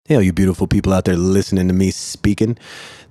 Hey, you beautiful people out there listening to me speaking.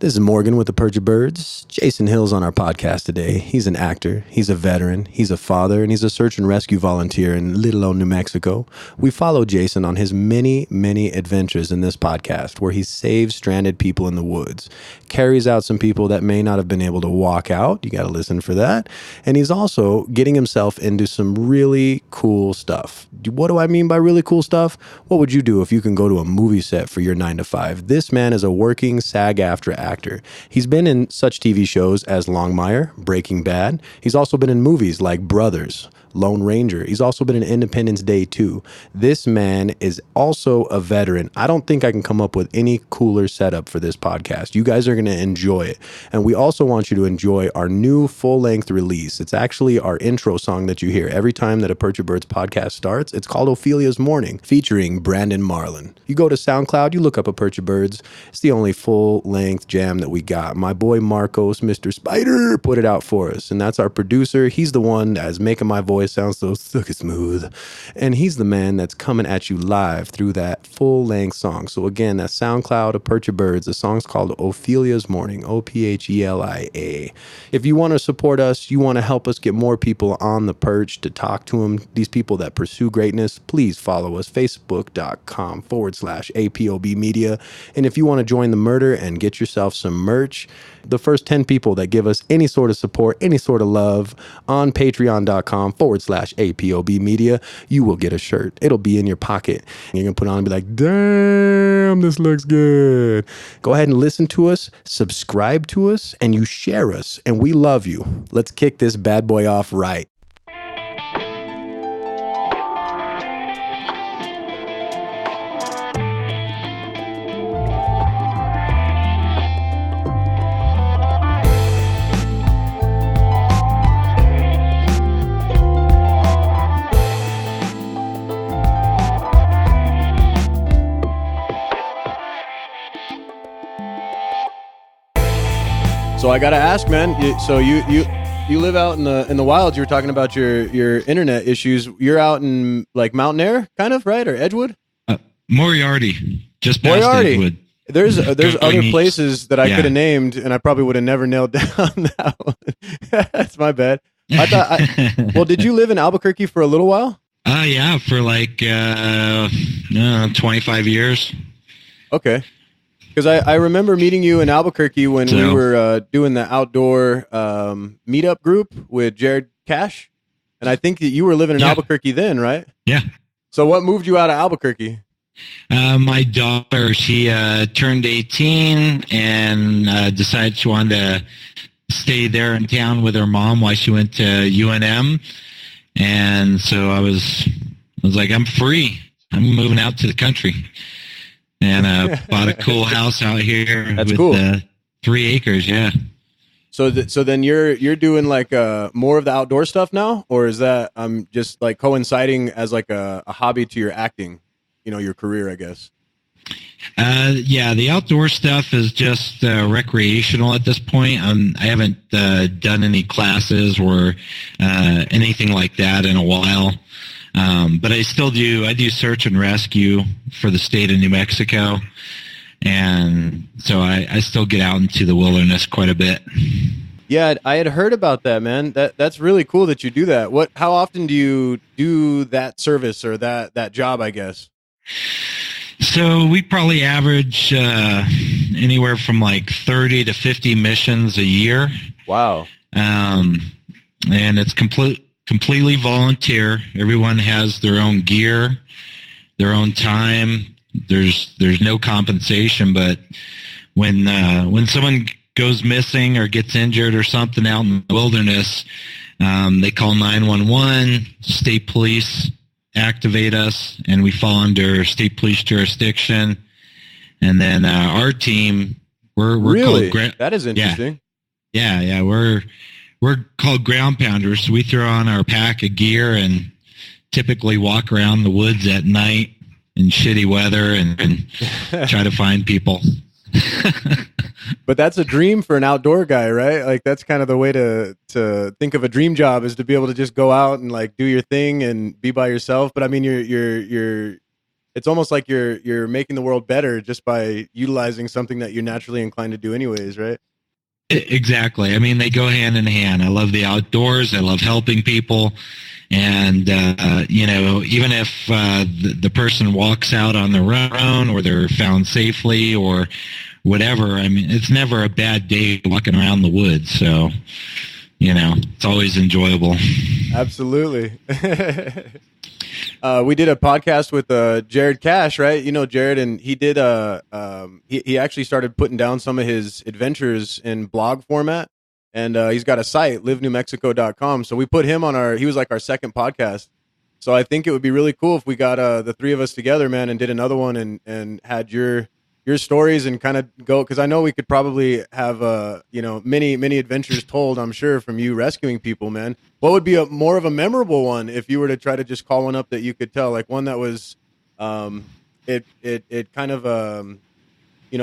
This is Morgan with the Perch of Birds. Jason Hill's on our podcast today. He's an actor, he's a veteran, he's a father, and he's a search and rescue volunteer in Little Old New Mexico. We follow Jason on his many, many adventures in this podcast where he saves stranded people in the woods, carries out some people that may not have been able to walk out. You got to listen for that. And he's also getting himself into some really cool stuff. What do I mean by really cool stuff? What would you do if you can go to a movie set for your 9 to 5? This man is a working SAG-AFTRA actor. He's been in such TV shows as Longmire, Breaking Bad. He's also been in movies like Brothers, Lone Ranger. He's also been in Independence Day 2. This man is also a veteran. I don't think I can come up with any cooler setup for this podcast. You guys are going to enjoy it. And we also want you to enjoy our new full-length release. It's actually our intro song that you hear every time that a Perch of Birds podcast starts. It's called Ophelia's Morning, featuring Brandon Marlin. You go to SoundCloud, you look up a Perch of Birds. It's the only full-length jam that we got. My boy Marcos, Mr. Spider, put it out for us. And that's our producer. He's the one that's making my voice sounds so silky smooth. And he's the man that's coming at you live through that full-length song. So again, that's SoundCloud, A Perch of Birds. The song's called Ophelia's Morning, Ophelia. If you want to support us, you want to help us get more people on the Perch to talk to them, these people that pursue greatness, please follow us, facebook.com/APOB Media. And if you want to join the murder and get yourself some merch, the first 10 people that give us any sort of support, any sort of love on patreon.com/APOB Media, you will get a shirt. It'll be in your pocket. You're going to put it on and be like, damn, this looks good. Go ahead and listen to us, subscribe to us, and you share us. And we love you. Let's kick this bad boy off right. So I gotta ask, man. So you live out in the wilds. You were talking about your internet issues. You're out in like Mountain Air, kind of, right, or Edgewood? Moriarty, just past Moriarty. Edgewood. There's other east. Places that I could have named, and I probably would have never nailed down that one. That's my bad. Well, did you live in Albuquerque for a little while? Yeah, for like 25 years. Okay. Because I remember meeting you in Albuquerque when we were doing the outdoor meetup group with Jared Cash. And I think that you were living in Albuquerque then, right? Yeah. So what moved you out of Albuquerque? My daughter, she turned 18 and decided she wanted to stay there in town with her mom while she went to UNM. And so I was like, I'm free. I'm moving out to the country. And bought a cool house out here. That's with, cool. 3 acres, yeah. So then you're doing like more of the outdoor stuff now, or is that just like coinciding as like a hobby to your acting, your career, I guess? Yeah, the outdoor stuff is just recreational at this point. I haven't done any classes or anything like that in a while. But I still do. I do search and rescue for the state of New Mexico, and so I still get out into the wilderness quite a bit. Yeah, I had heard about that, man. That's really cool that you do that. How often do you do that service or that job, I guess? So we probably average anywhere from like 30 to 50 missions a year. Wow. And it's completely volunteer. Everyone has their own gear, their own time. There's no compensation, but when someone goes missing or gets injured or something out in the wilderness, they call 911. State police activate us, and we fall under state police jurisdiction. And then our team, we're really called that is interesting. Yeah, we're called ground pounders. So we throw on our pack of gear and typically walk around the woods at night in shitty weather and try to find people. But that's a dream for an outdoor guy, right? Like that's kind of the way to think of a dream job, is to be able to just go out and like do your thing and be by yourself. But I mean, it's it's almost like you're making the world better just by utilizing something that you're naturally inclined to do anyways, right? Exactly. I mean, they go hand in hand. I love the outdoors. I love helping people. And, even if the person walks out on their own or they're found safely or whatever, I mean, it's never a bad day walking around the woods. So, it's always enjoyable. Absolutely. We did a podcast with Jared Cash, right? You know Jared, and he did he actually started putting down some of his adventures in blog format, and he's got a site, livenewmexico.com. So we put him on he was like our second podcast. So I think it would be really cool if we got the three of us together, man, and did another one and had your stories and kind of go, because I know we could probably have many adventures told, I'm sure, from you rescuing people, man. What would be more of a memorable one if you were to try to just call one up that you could tell, like one that was it kind of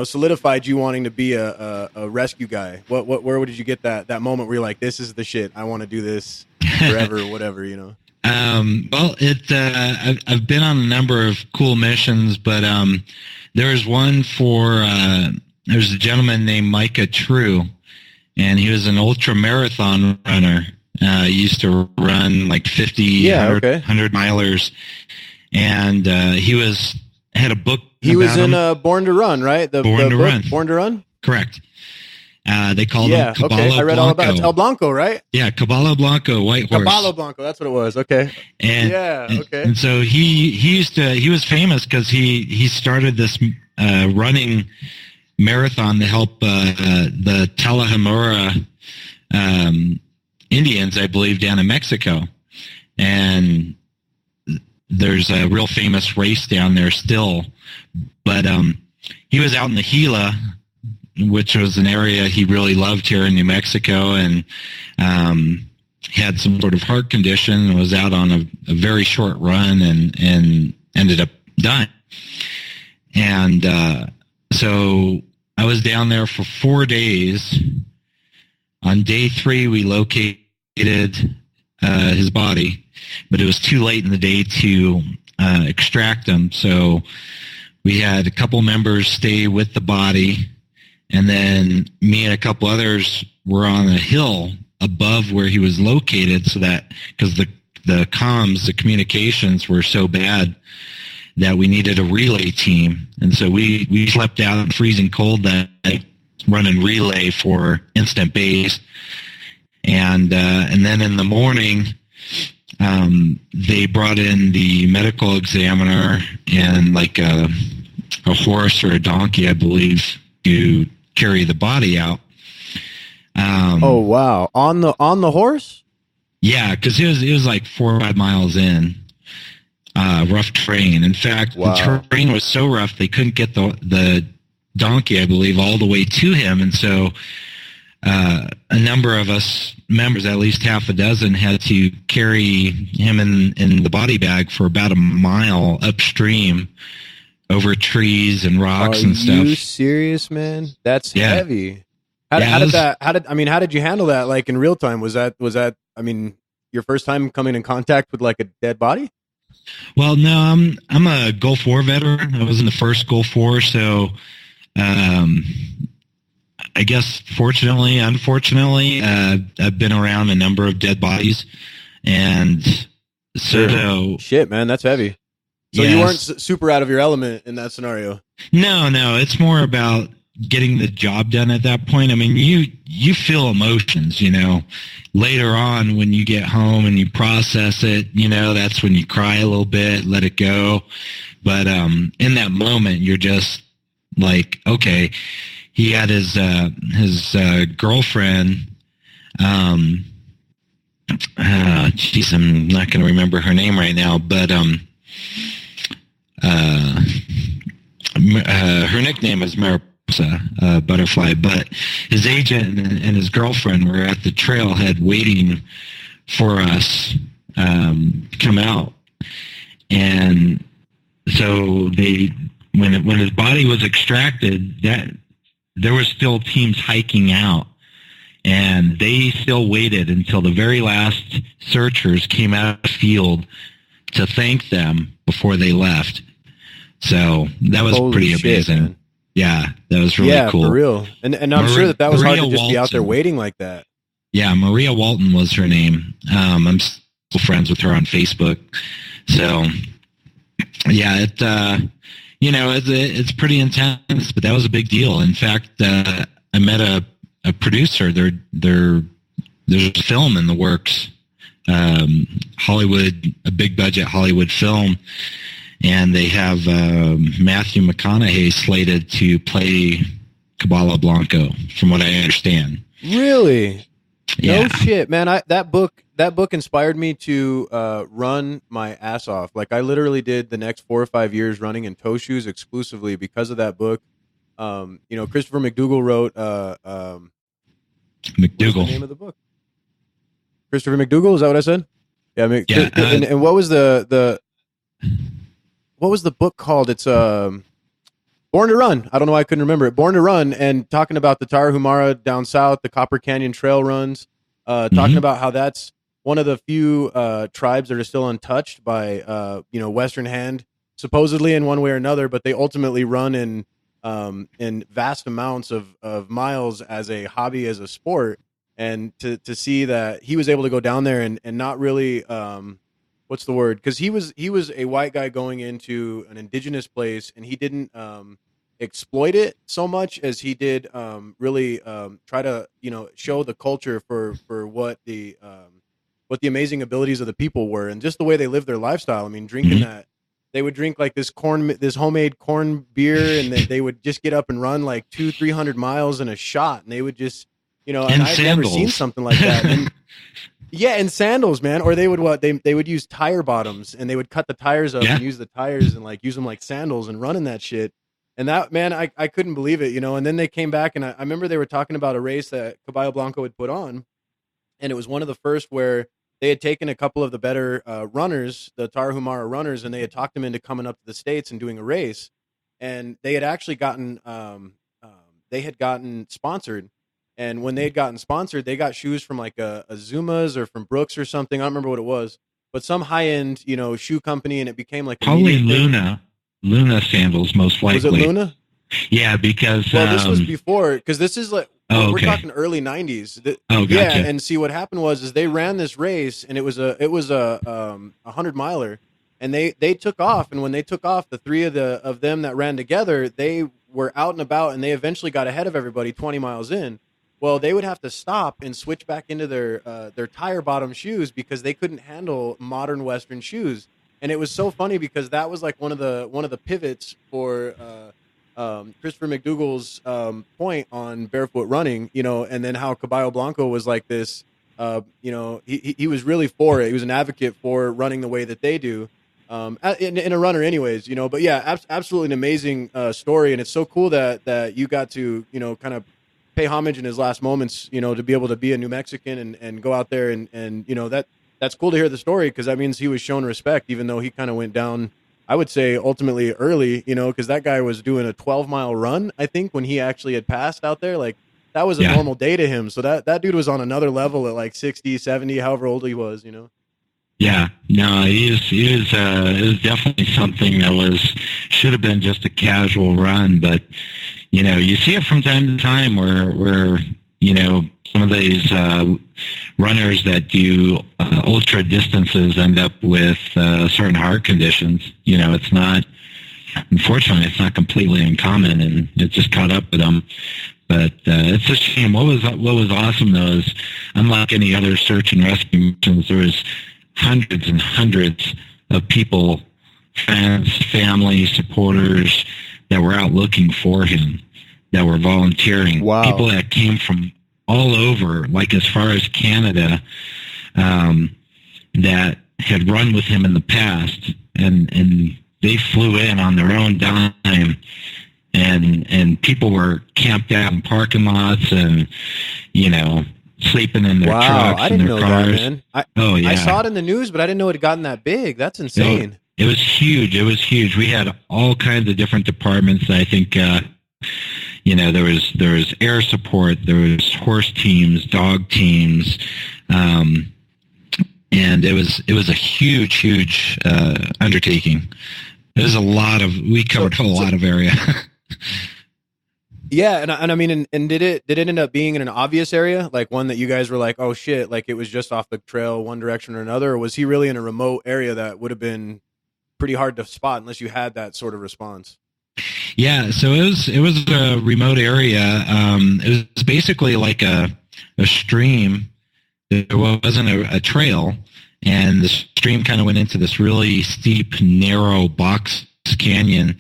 solidified you wanting to be a rescue guy? Where did you get that moment where you're like, this is the shit, I want to do this forever or whatever, Well, I've been on a number of cool missions, but there was one there's a gentleman named Micah True, and he was an ultra marathon runner. He used to run like 50, 100 milers, and he had a book. He was in Born to Run, right? Born to Run? Correct. They called him Caballo Blanco. I read all about it. It's El Blanco, right? Yeah, Caballo Blanco, white horse. Caballo Blanco, that's what it was. Okay. And so he was famous because he started this running marathon to help the Talahemora Indians, I believe, down in Mexico. And there's a real famous race down there still. But he was out in the Gila, which was an area he really loved here in New Mexico, and had some sort of heart condition and was out on a very short run and ended up dying. And so I was down there for 4 days. On day 3, we located his body, but it was too late in the day to extract him. So we had a couple members stay with the body, and then me and a couple others were on a hill above where he was located, so that because the comms, the communications were so bad that we needed a relay team. And so we slept out in freezing cold that night, running relay for instant base. And then in the morning, they brought in the medical examiner and like a horse or a donkey, I believe, to carry the body out. Oh wow! On the horse? Yeah, because it was like 4 or 5 miles in. Rough terrain. In fact, the terrain was so rough they couldn't get the donkey, I believe, all the way to him, and so a number of us members, at least half a dozen, had to carry him in the body bag for about a mile upstream over trees and rocks and stuff. Are you serious, man? That's heavy. How did you handle that, like, in real time? Was that your first time coming in contact with like a dead body? Well, no, I'm a Gulf War veteran. I was in the first Gulf War, so I guess fortunately, unfortunately, I've been around a number of dead bodies, and so shit, man, that's heavy. So you weren't super out of your element in that scenario. No, it's more about getting the job done at that point. I mean, you feel emotions, later on when you get home and you process it, that's when you cry a little bit, let it go. But in that moment, you're just like, okay, he had his girlfriend. Geez, I'm not going to remember her name right now, but her nickname is Mariposa Butterfly. But his agent and his girlfriend were at the trailhead waiting for us to come out, and so when his body was extracted, that there were still teams hiking out, and they still waited until the very last searchers came out of the field to thank them before they left. So that was Holy pretty shit, amazing. man. Yeah, that was really Yeah, cool. for real. And I'm sure that was hard to just be out there Walton. waiting like that. Yeah, Maria Walton was her name. I'm still friends with her on Facebook. So, yeah, it's pretty intense, but that was a big deal. In fact, I met a producer. There's a film in the works, a big budget Hollywood film, and they have Matthew McConaughey slated to play Caballo Blanco, from what I understand. Really? Yeah. No shit, man. That book inspired me to run my ass off. Like, I literally did the next 4 or 5 years running in toe shoes exclusively because of that book. Christopher McDougall wrote McDougall. What's the name of the book? Christopher McDougall, is that what I said? Yeah. And what was the book called? It's Born to Run. I don't know why I couldn't remember it. Born to Run, and talking about the Tarahumara down south, the Copper Canyon Trail runs, talking about how that's one of the few tribes that are still untouched by Western hand, supposedly in one way or another, but they ultimately run in vast amounts of miles as a hobby, as a sport. And to see that he was able to go down there and not really what's the word? Because he was a white guy going into an indigenous place, and he didn't exploit it so much as he did really try to show the culture for what the amazing abilities of the people were, and just the way they lived their lifestyle. I mean, drinking that, they would drink like this homemade corn beer, and they would just get up and run like 200-300 miles in a shot, and they would just and I've never seen something like that. And, yeah, and sandals, man. Or they would they would use tire bottoms, and they would cut the tires up and use the tires and like use them like sandals and run in that shit. And that, man, I couldn't believe it, And then they came back, and I remember they were talking about a race that Caballo Blanco had put on, and it was one of the first where they had taken a couple of the better runners, the Tarahumara runners, and they had talked them into coming up to the States and doing a race. And they had actually gotten sponsored. And when they had gotten sponsored, they got shoes from like a Zuma's or from Brooks or something. I don't remember what it was, but some high end, shoe company, and it became like probably Luna sandals, most likely. Was it Luna? Yeah, because this was before, because this is like we're talking early '90s. Gotcha. Yeah, and see what happened was they ran this race, and it was a 100-miler, and they took off, and when they took off, the three of them that ran together, they were out and about, and they eventually got ahead of everybody 20 miles in. Well, they would have to stop and switch back into their tire bottom shoes because they couldn't handle modern Western shoes. And it was so funny because that was like one of the pivots for Christopher McDougall's point on barefoot running, and then how Caballo Blanco was like this, he was really for it. He was an advocate for running the way that they do, in a runner anyways, but yeah, absolutely an amazing story. And it's so cool that you got to, kind of pay homage in his last moments, to be able to be a New Mexican and go out there and that's cool to hear the story, because that means he was shown respect, even though he kind of went down, I would say, ultimately early, because that guy was doing a 12-mile run, I think, when he actually had passed out there. Like, that was a normal day to him. So that dude was on another level at like 60, 70, however old he was, Yeah, no, it was definitely something that should have been just a casual run, but you see it from time to time where some of these runners that do ultra distances end up with certain heart conditions. Unfortunately, it's not completely uncommon, and it just caught up with them. But it's a shame. What was awesome though is, unlike any other search and rescue missions, there was hundreds and hundreds of people, friends, family, supporters that were out looking for him, that were volunteering. Wow. People that came from all over, like as far as Canada, that had run with him in the past, and they flew in on their own dime, and people were camped out in parking lots and, sleeping in their trucks. I didn't and their know cars. that, man. I saw it in the news, but I didn't know it had gotten that big. That's insane. It was huge. We had all kinds of different departments. I think, there was air support, there was horse teams, dog teams, and it was a huge undertaking. We covered a lot of area. Yeah, and I mean, and did it end up being in an obvious area, like one that you guys were like, oh shit, like it was just off the trail, one direction or another, or was he really in a remote area that would have been pretty hard to spot unless you had that sort of response? Yeah, so it was a remote area. It was basically like a stream. There wasn't a trail, and the stream kind of went into this really steep, narrow box canyon.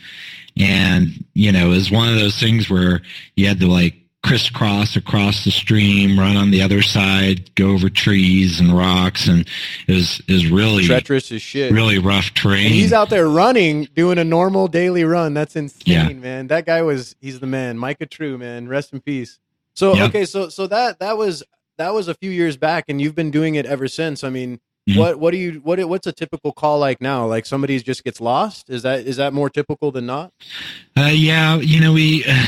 And, it was one of those things where you had to like crisscross across the stream, run on the other side, go over trees and rocks. And it was really treacherous as shit, really rough terrain. And he's out there running, doing a normal daily run. That's insane, man. That guy he's the man. Micah True, man. Rest in peace. So, okay. So that was a few years back, and you've been doing it ever since. I mean, what's a typical call like now? Like somebody just gets lost? Is that more typical than not? Yeah,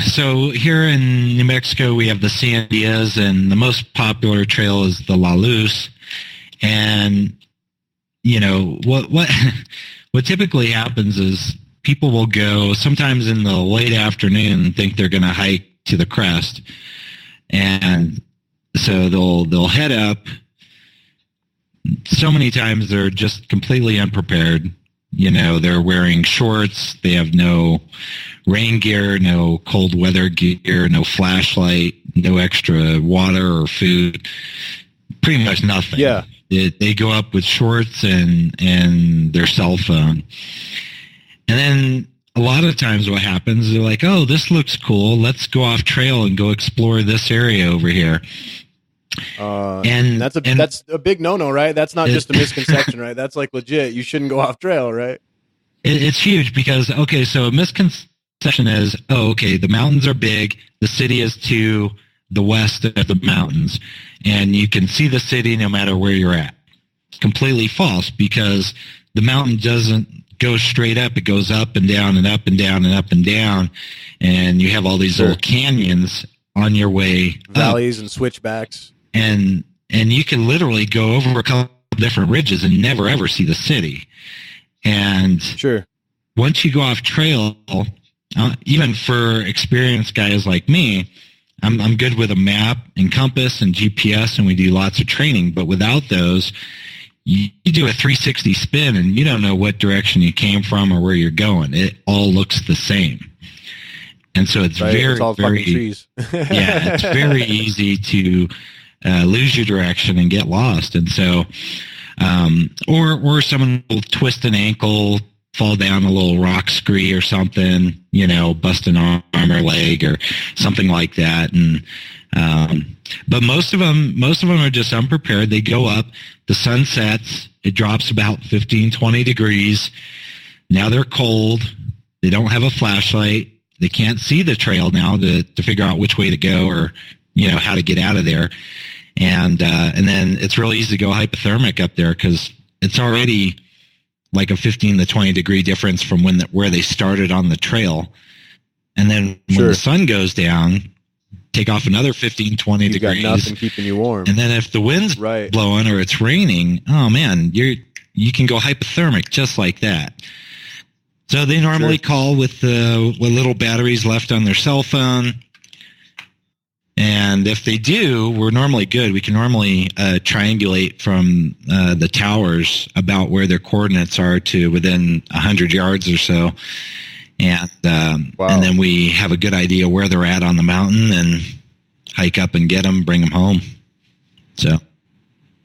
so here in New Mexico we have the Sandias, and the most popular trail is the La Luz. And what typically happens is people will go sometimes in the late afternoon and think they're going to hike to the crest, and so they'll head up. So many times they're just completely unprepared. They're wearing shorts. They have no rain gear, no cold weather gear, no flashlight, no extra water or food, pretty much nothing. Yeah. They go up with shorts and their cell phone. And then a lot of times what happens, they're like, oh, this looks cool. Let's go off trail and go explore this area over here. And that's a big no-no, right? That's not just a misconception, right? That's like legit. You shouldn't go off trail, right? It's huge because, okay, so a misconception is, the mountains are big. The city is to the west of the mountains, and you can see the city no matter where you're at. It's completely false because the mountain doesn't go straight up. It goes up and down and up and down and up and down, and you have all these little canyons on your way valleys and switchbacks. And you can literally go over a couple different ridges and never ever see the city. And once you go off trail, even for experienced guys like me, I'm good with a map and compass and GPS, and we do lots of training. But without those, you do a 360 spin and you don't know what direction you came from or where you're going. It all looks the same. And so it's it's all very, trees. yeah, it's very easy to lose your direction and get lost. And so, or someone will twist an ankle, fall down a little rock scree or something, bust an arm or leg or something like that. And, but most of them are just unprepared. They go up, the sun sets, it drops about 15, 20 degrees. Now they're cold. They don't have a flashlight. They can't see the trail now to figure out which way to go or, how to get out of there. And then it's really easy to go hypothermic up there because it's already like a 15 to 20 degree difference from where they started on the trail. And then when the sun goes down, take off another 15, 20 degrees. Got nothing keeping you warm. And then if the wind's blowing or it's raining, oh man, you can go hypothermic just like that. So they normally call with little batteries left on their cell phone. And if they do, we're normally good. We can normally triangulate from the towers about where their coordinates are to within 100 yards or so. And and then we have a good idea where they're at on the mountain and hike up and get them, bring them home. So,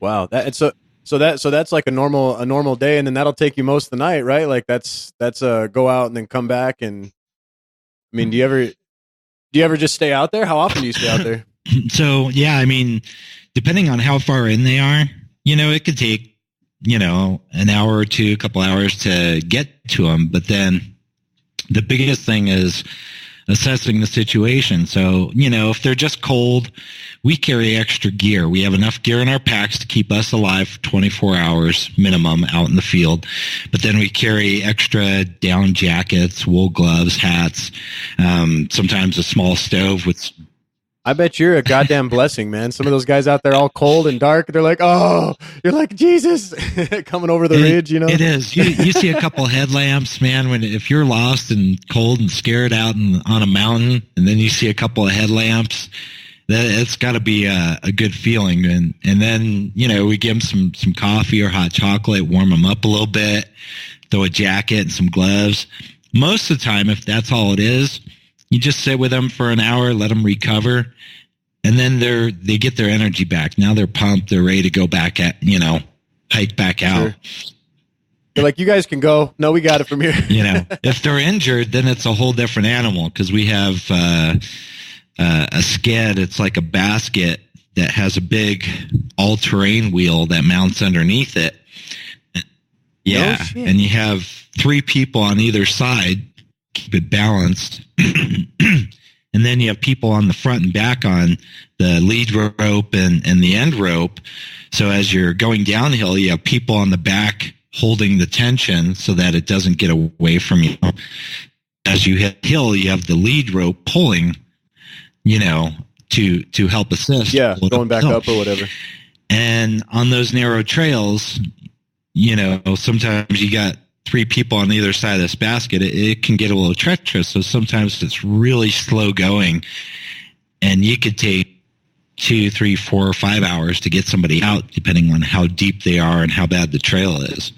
wow, so that's like a normal day, and then that'll take you most of the night, right? Like that's go out and then come back. And I mean, do you ever just stay out there? How often do you stay out there? So yeah, I mean, depending on how far in they are, it could take an hour or two, a couple hours to get to them, but then the biggest thing is assessing the situation. So, if they're just cold, we carry extra gear. We have enough gear in our packs to keep us alive for 24 hours minimum out in the field. But then we carry extra down jackets, wool gloves, hats, sometimes a small stove with I bet you're a goddamn blessing, man. Some of those guys out there all cold and dark, they're like, oh, you're like Jesus coming over the ridge, you know? It is. You see a couple headlamps, man, if you're lost and cold and scared out on a mountain, and then you see a couple of headlamps, it's got to be a good feeling. And then, we give them some coffee or hot chocolate, warm them up a little bit, throw a jacket and some gloves. Most of the time, if that's all it is, you just sit with them for an hour, let them recover, and then they get their energy back. Now they're pumped. They're ready to go back hike back out. Sure. They're like, you guys can go. No, we got it from here. If they're injured, then it's a whole different animal, because we have a sked. It's like a basket that has a big all-terrain wheel that mounts underneath it. Yeah, no and you have 3 people on either side, keep it balanced. And then you have people on the front and back on the lead rope and the end rope. So as you're going downhill, you have people on the back holding the tension so that it doesn't get away from you. As you hit hill, you have the lead rope pulling, to help assist. Yeah, going back up or whatever. And on those narrow trails, sometimes you got 3 people on either side of this basket. It can get a little treacherous. So sometimes it's really slow going, and you could take 2, 3, 4, or 5 hours to get somebody out, depending on how deep they are and how bad the trail is.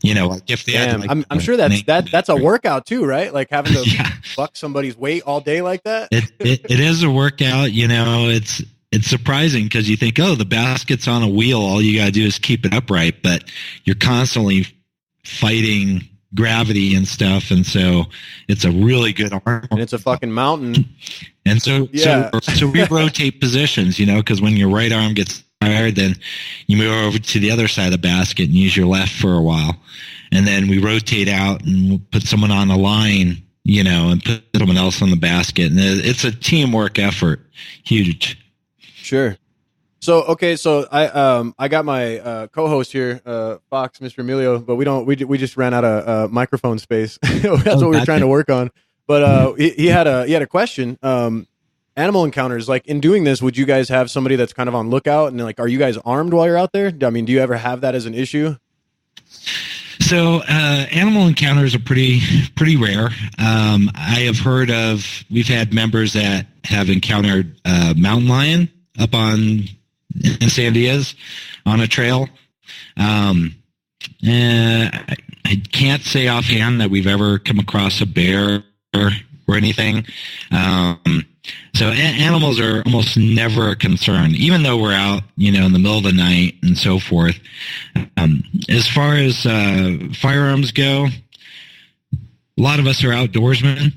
Like if they had I'm sure that's a workout too, right? Like having to buck somebody's weight all day like that. It is a workout. It's surprising because you think, oh, the basket's on a wheel. All you got to do is keep it upright, but you're constantly fighting gravity and stuff. And so it's a really good arm. And it's a fucking mountain. And so we rotate positions, because when your right arm gets tired, then you move over to the other side of the basket and use your left for a while. And then we rotate out and we'll put someone on the line, and put someone else on the basket. And it's a teamwork effort. Huge. Sure. So I got my co-host here, Fox, Mr. Emilio, but we just ran out of microphone space. That's what we were trying to work on. But he had a question. Animal encounters, like in doing this, would you guys have somebody that's kind of on lookout, and like, are you guys armed while you're out there? I mean, do you ever have that as an issue? So animal encounters are pretty rare. I have heard we've had members that have encountered mountain lion up in San Diaz on a trail. And I can't say offhand that we've ever come across a bear or anything. So animals are almost never a concern, even though we're out, in the middle of the night and so forth. As far as firearms go, a lot of us are outdoorsmen,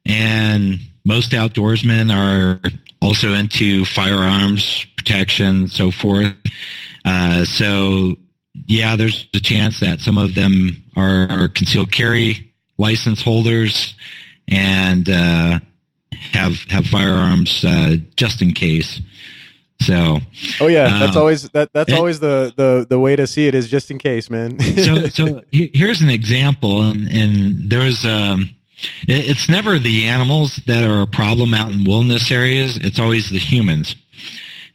and most outdoorsmen are also into firearms protection, so forth. So yeah, there's a chance that some of them are concealed carry license holders and have firearms just in case. So oh yeah, that's always always the way to see it, is just in case, man. so here's an example, and there's it's never the animals that are a problem out in wilderness areas. It's always the humans.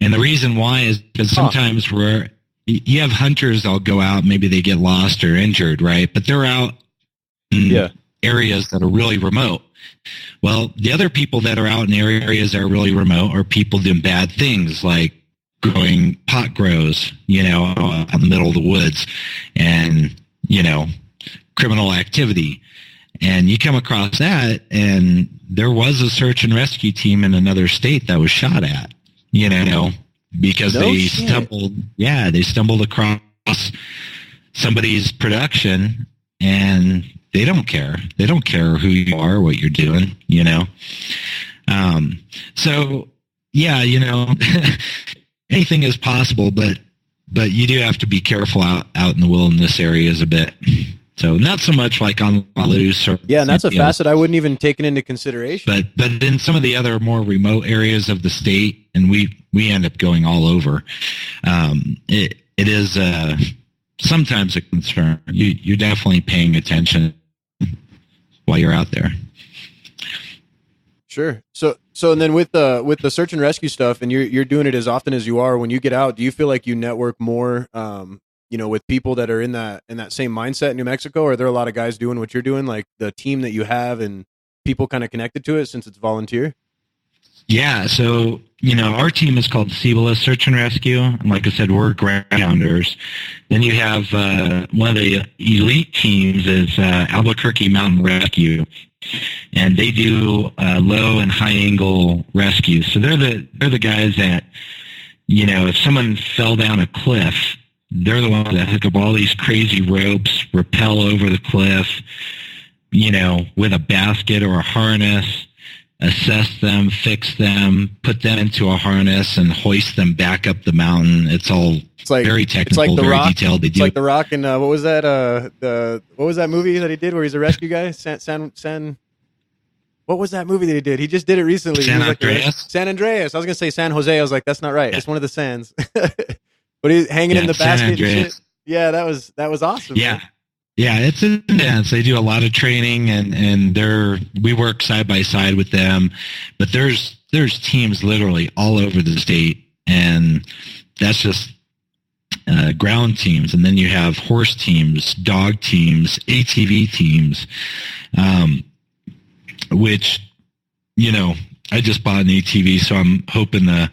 And the reason why is because sometimes you have hunters that'll go out, maybe they get lost or injured, right? But they're out in areas that are really remote. Well, the other people that are out in areas that are really remote are people doing bad things, like growing pot grows, out in the middle of the woods, and, criminal activity. And you come across that, and there was a search and rescue team in another state that was shot at, because they stumbled across somebody's production, and they don't care. They don't care who you are, what you're doing, So yeah, anything is possible, but you do have to be careful out in the wilderness areas a bit. So not so much like on loose. And that's a facet I wouldn't even take into consideration. But in some of the other more remote areas of the state, and we end up going all over, it is sometimes a concern. You're definitely paying attention while you're out there. Sure. And then with the search and rescue stuff, and you're doing it as often as you are, when you get out, do you feel like you network more, with people that are in that same mindset in New Mexico? Or are there a lot of guys doing what you're doing, like the team that you have and people kind of connected to it since it's volunteer? Yeah, so our team is called Cibola Search and Rescue, and like I said, we're grounders. Then you have one of the elite teams is Albuquerque Mountain Rescue, and they do low and high angle rescues. So they're the guys that if someone fell down a cliff, they're the ones that hook up all these crazy ropes, rappel over the cliff, with a basket or a harness, assess them, fix them, put them into a harness, and hoist them back up the mountain. It's like very technical, it's like very Rock, detailed. It's like The Rock, and what was that? What was that movie that he did where he's a rescue guy? What was that movie that he did? He just did it recently. San Andreas. San Andreas. I was gonna say San Jose. I was like, that's not right. Yeah. It's one of the Sands. But he's hanging in the basket and shit. Yeah, that was awesome. Yeah. Man. Yeah, it's intense. They do a lot of training, and we work side by side with them. But there's teams literally all over the state, and that's just ground teams. And then you have horse teams, dog teams, ATV teams, which I just bought an ATV, so I'm hoping to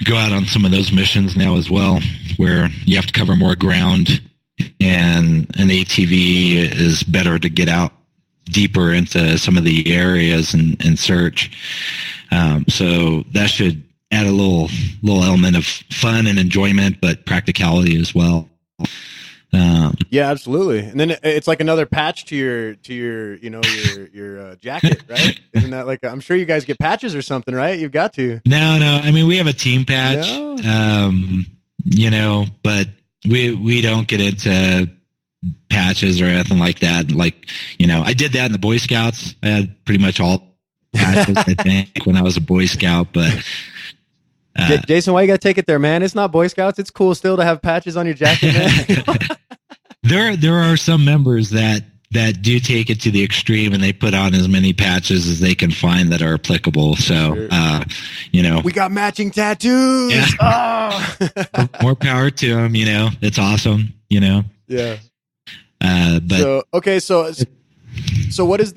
go out on some of those missions now as well, where you have to cover more ground. And an ATV is better to get out deeper into some of the areas and search. So that should add a little element of fun and enjoyment, but practicality as well. Yeah, absolutely. And then it's like another patch to your jacket, right? Isn't that like I'm sure you guys get patches or something, right? You've got to. No. I mean, we have a team patch, but we don't get into patches or anything like that. Like, I did that in the Boy Scouts. I had pretty much all patches, I think, when I was a Boy Scout. But Jason, why you gotta take it there, man? It's not Boy Scouts. It's cool still to have patches on your jacket, man. There are some members that do take it to the extreme, and they put on as many patches as they can find that are applicable. So, sure. We got matching tattoos. Yeah. Oh. More power to them. It's awesome. Yeah. So what is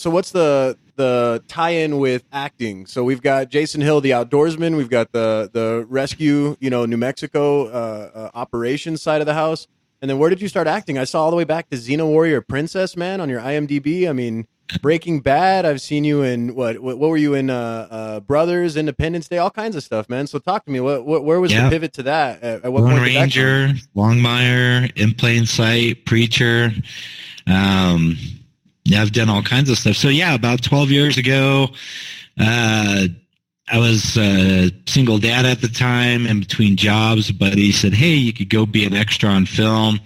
what's the tie-in with acting? So we've got Jason Hill, the outdoorsman. We've got the rescue, New Mexico operations side of the house. And then where did you start acting? I saw all the way back to Xena Warrior Princess, man, on your IMDb. I mean, Breaking Bad. I've seen you in what were you in? Brothers, Independence Day, all kinds of stuff, man. So talk to me. Where was the pivot to that? At what Lone point Ranger, Longmire, In Plain Sight, Preacher. I've done all kinds of stuff. So yeah, about 12 years ago, I was a single dad at the time, in between jobs. But he said, "Hey, you could go be an extra on film.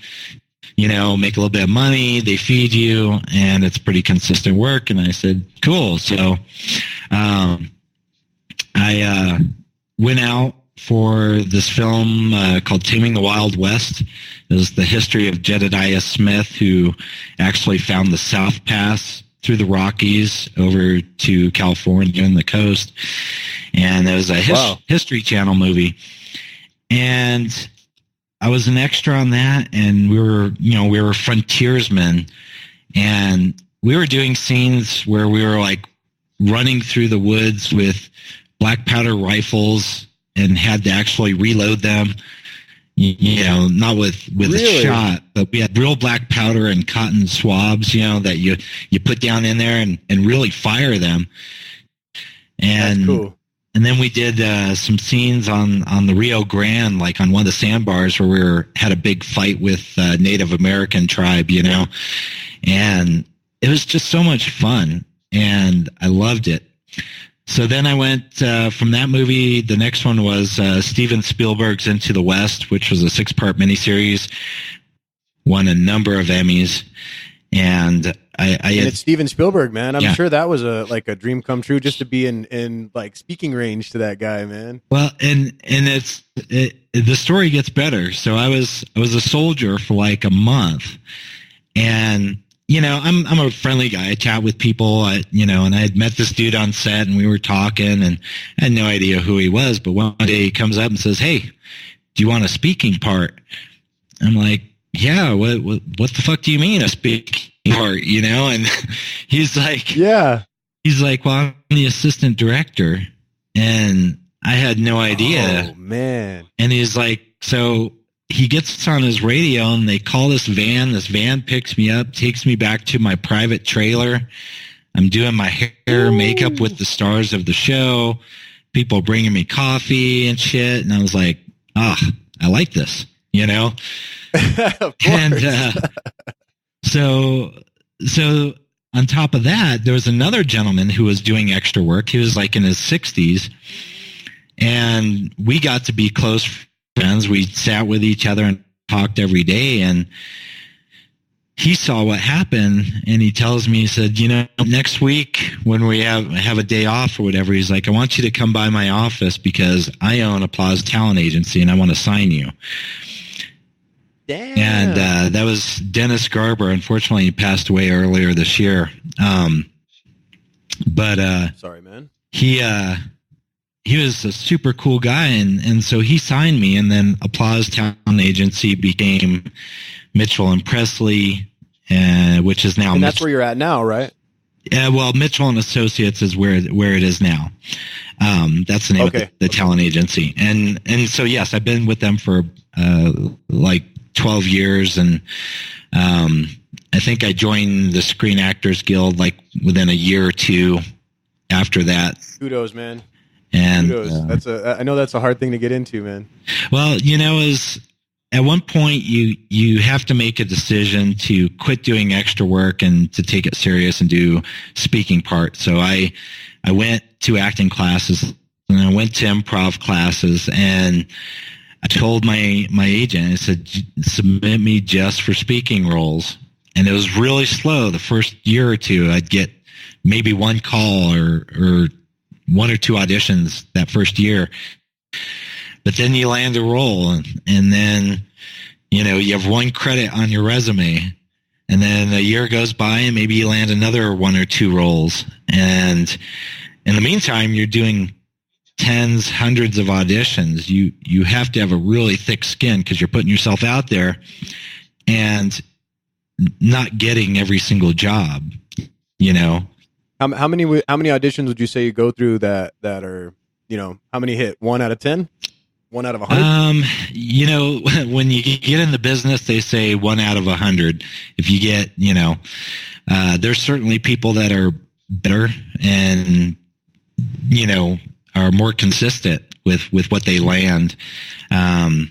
Make a little bit of money. They feed you, and it's pretty consistent work." And I said, "Cool." So, I went out for this film called Taming the Wild West. It was the history of Jedediah Smith, who actually found the South Pass through the Rockies over to California and the coast. And it was a History Channel movie. And I was an extra on that, and we were frontiersmen, and we were doing scenes where we were like running through the woods with black powder rifles and had to actually reload them. Not with really? A shot, but we had real black powder and cotton swabs, that you put down in there and really fire them. And that's cool. And then we did some scenes on the Rio Grande, like on one of the sandbars where we had a big fight with Native American tribe, and it was just so much fun, and I loved it. So then I went from that movie. The next one was Steven Spielberg's Into the West, which was a 6-part miniseries, won a number of Emmys, and it's Steven Spielberg, man. I'm sure that was a dream come true just to be in like speaking range to that guy, man. Well, and the story gets better. So I was a soldier for like a month, and I'm a friendly guy. I chat with people, and I had met this dude on set and we were talking and I had no idea who he was. But one day he comes up and says, "Hey, do you want a speaking part?" I'm like, "Yeah, what the fuck do you mean a speaking part?" And he's like, Yeah. "Well, I'm the assistant director." And I had no idea. Oh, man. And he's like, so he gets on his radio and they call this van. This van picks me up, takes me back to my private trailer. I'm doing my hair, makeup with the stars of the show. People bringing me coffee and shit. And I was like, I like this, Of course. And so on top of that, there was another gentleman who was doing extra work. He was like in his 60s. And we got to be close friends. We sat with each other and talked every day. And he saw what happened. And he tells me, he said, next week when we have a day off or whatever, he's like, "I want you to come by my office because I own Applause Talent Agency and I want to sign you." Damn. And that was Dennis Garber. Unfortunately, he passed away earlier this year. But sorry, man. He was a super cool guy, and so he signed me, and then Applause Talent Agency became Mitchell and Presley, which is now. And that's where you're at now, right? Yeah, well, Mitchell and Associates is where it is now. That's the name of the talent agency, and so yes, I've been with them for like 12 years, and I think I joined the Screen Actors Guild like within a year or two after that. Kudos, man. And I know that's a hard thing to get into, man. Well, is at one point you have to make a decision to quit doing extra work and to take it serious and do speaking parts. So I went to acting classes and I went to improv classes, and I told my agent, I said, "Submit me just for speaking roles." And it was really slow. The first year or two, I'd get maybe one call or one or two auditions that first year. But then you land a role, and then, you have one credit on your resume, and then a year goes by and maybe you land another one or two roles. And in the meantime, you're doing tens, hundreds of auditions. You have to have a really thick skin because you're putting yourself out there and not getting every single job, How many auditions would you say you go through that are, how many hit? 1 out of 10? 1 out of 100? When you get in the business, they say 1 out of 100. If you get, there's certainly people that are better and, are more consistent with what they land. I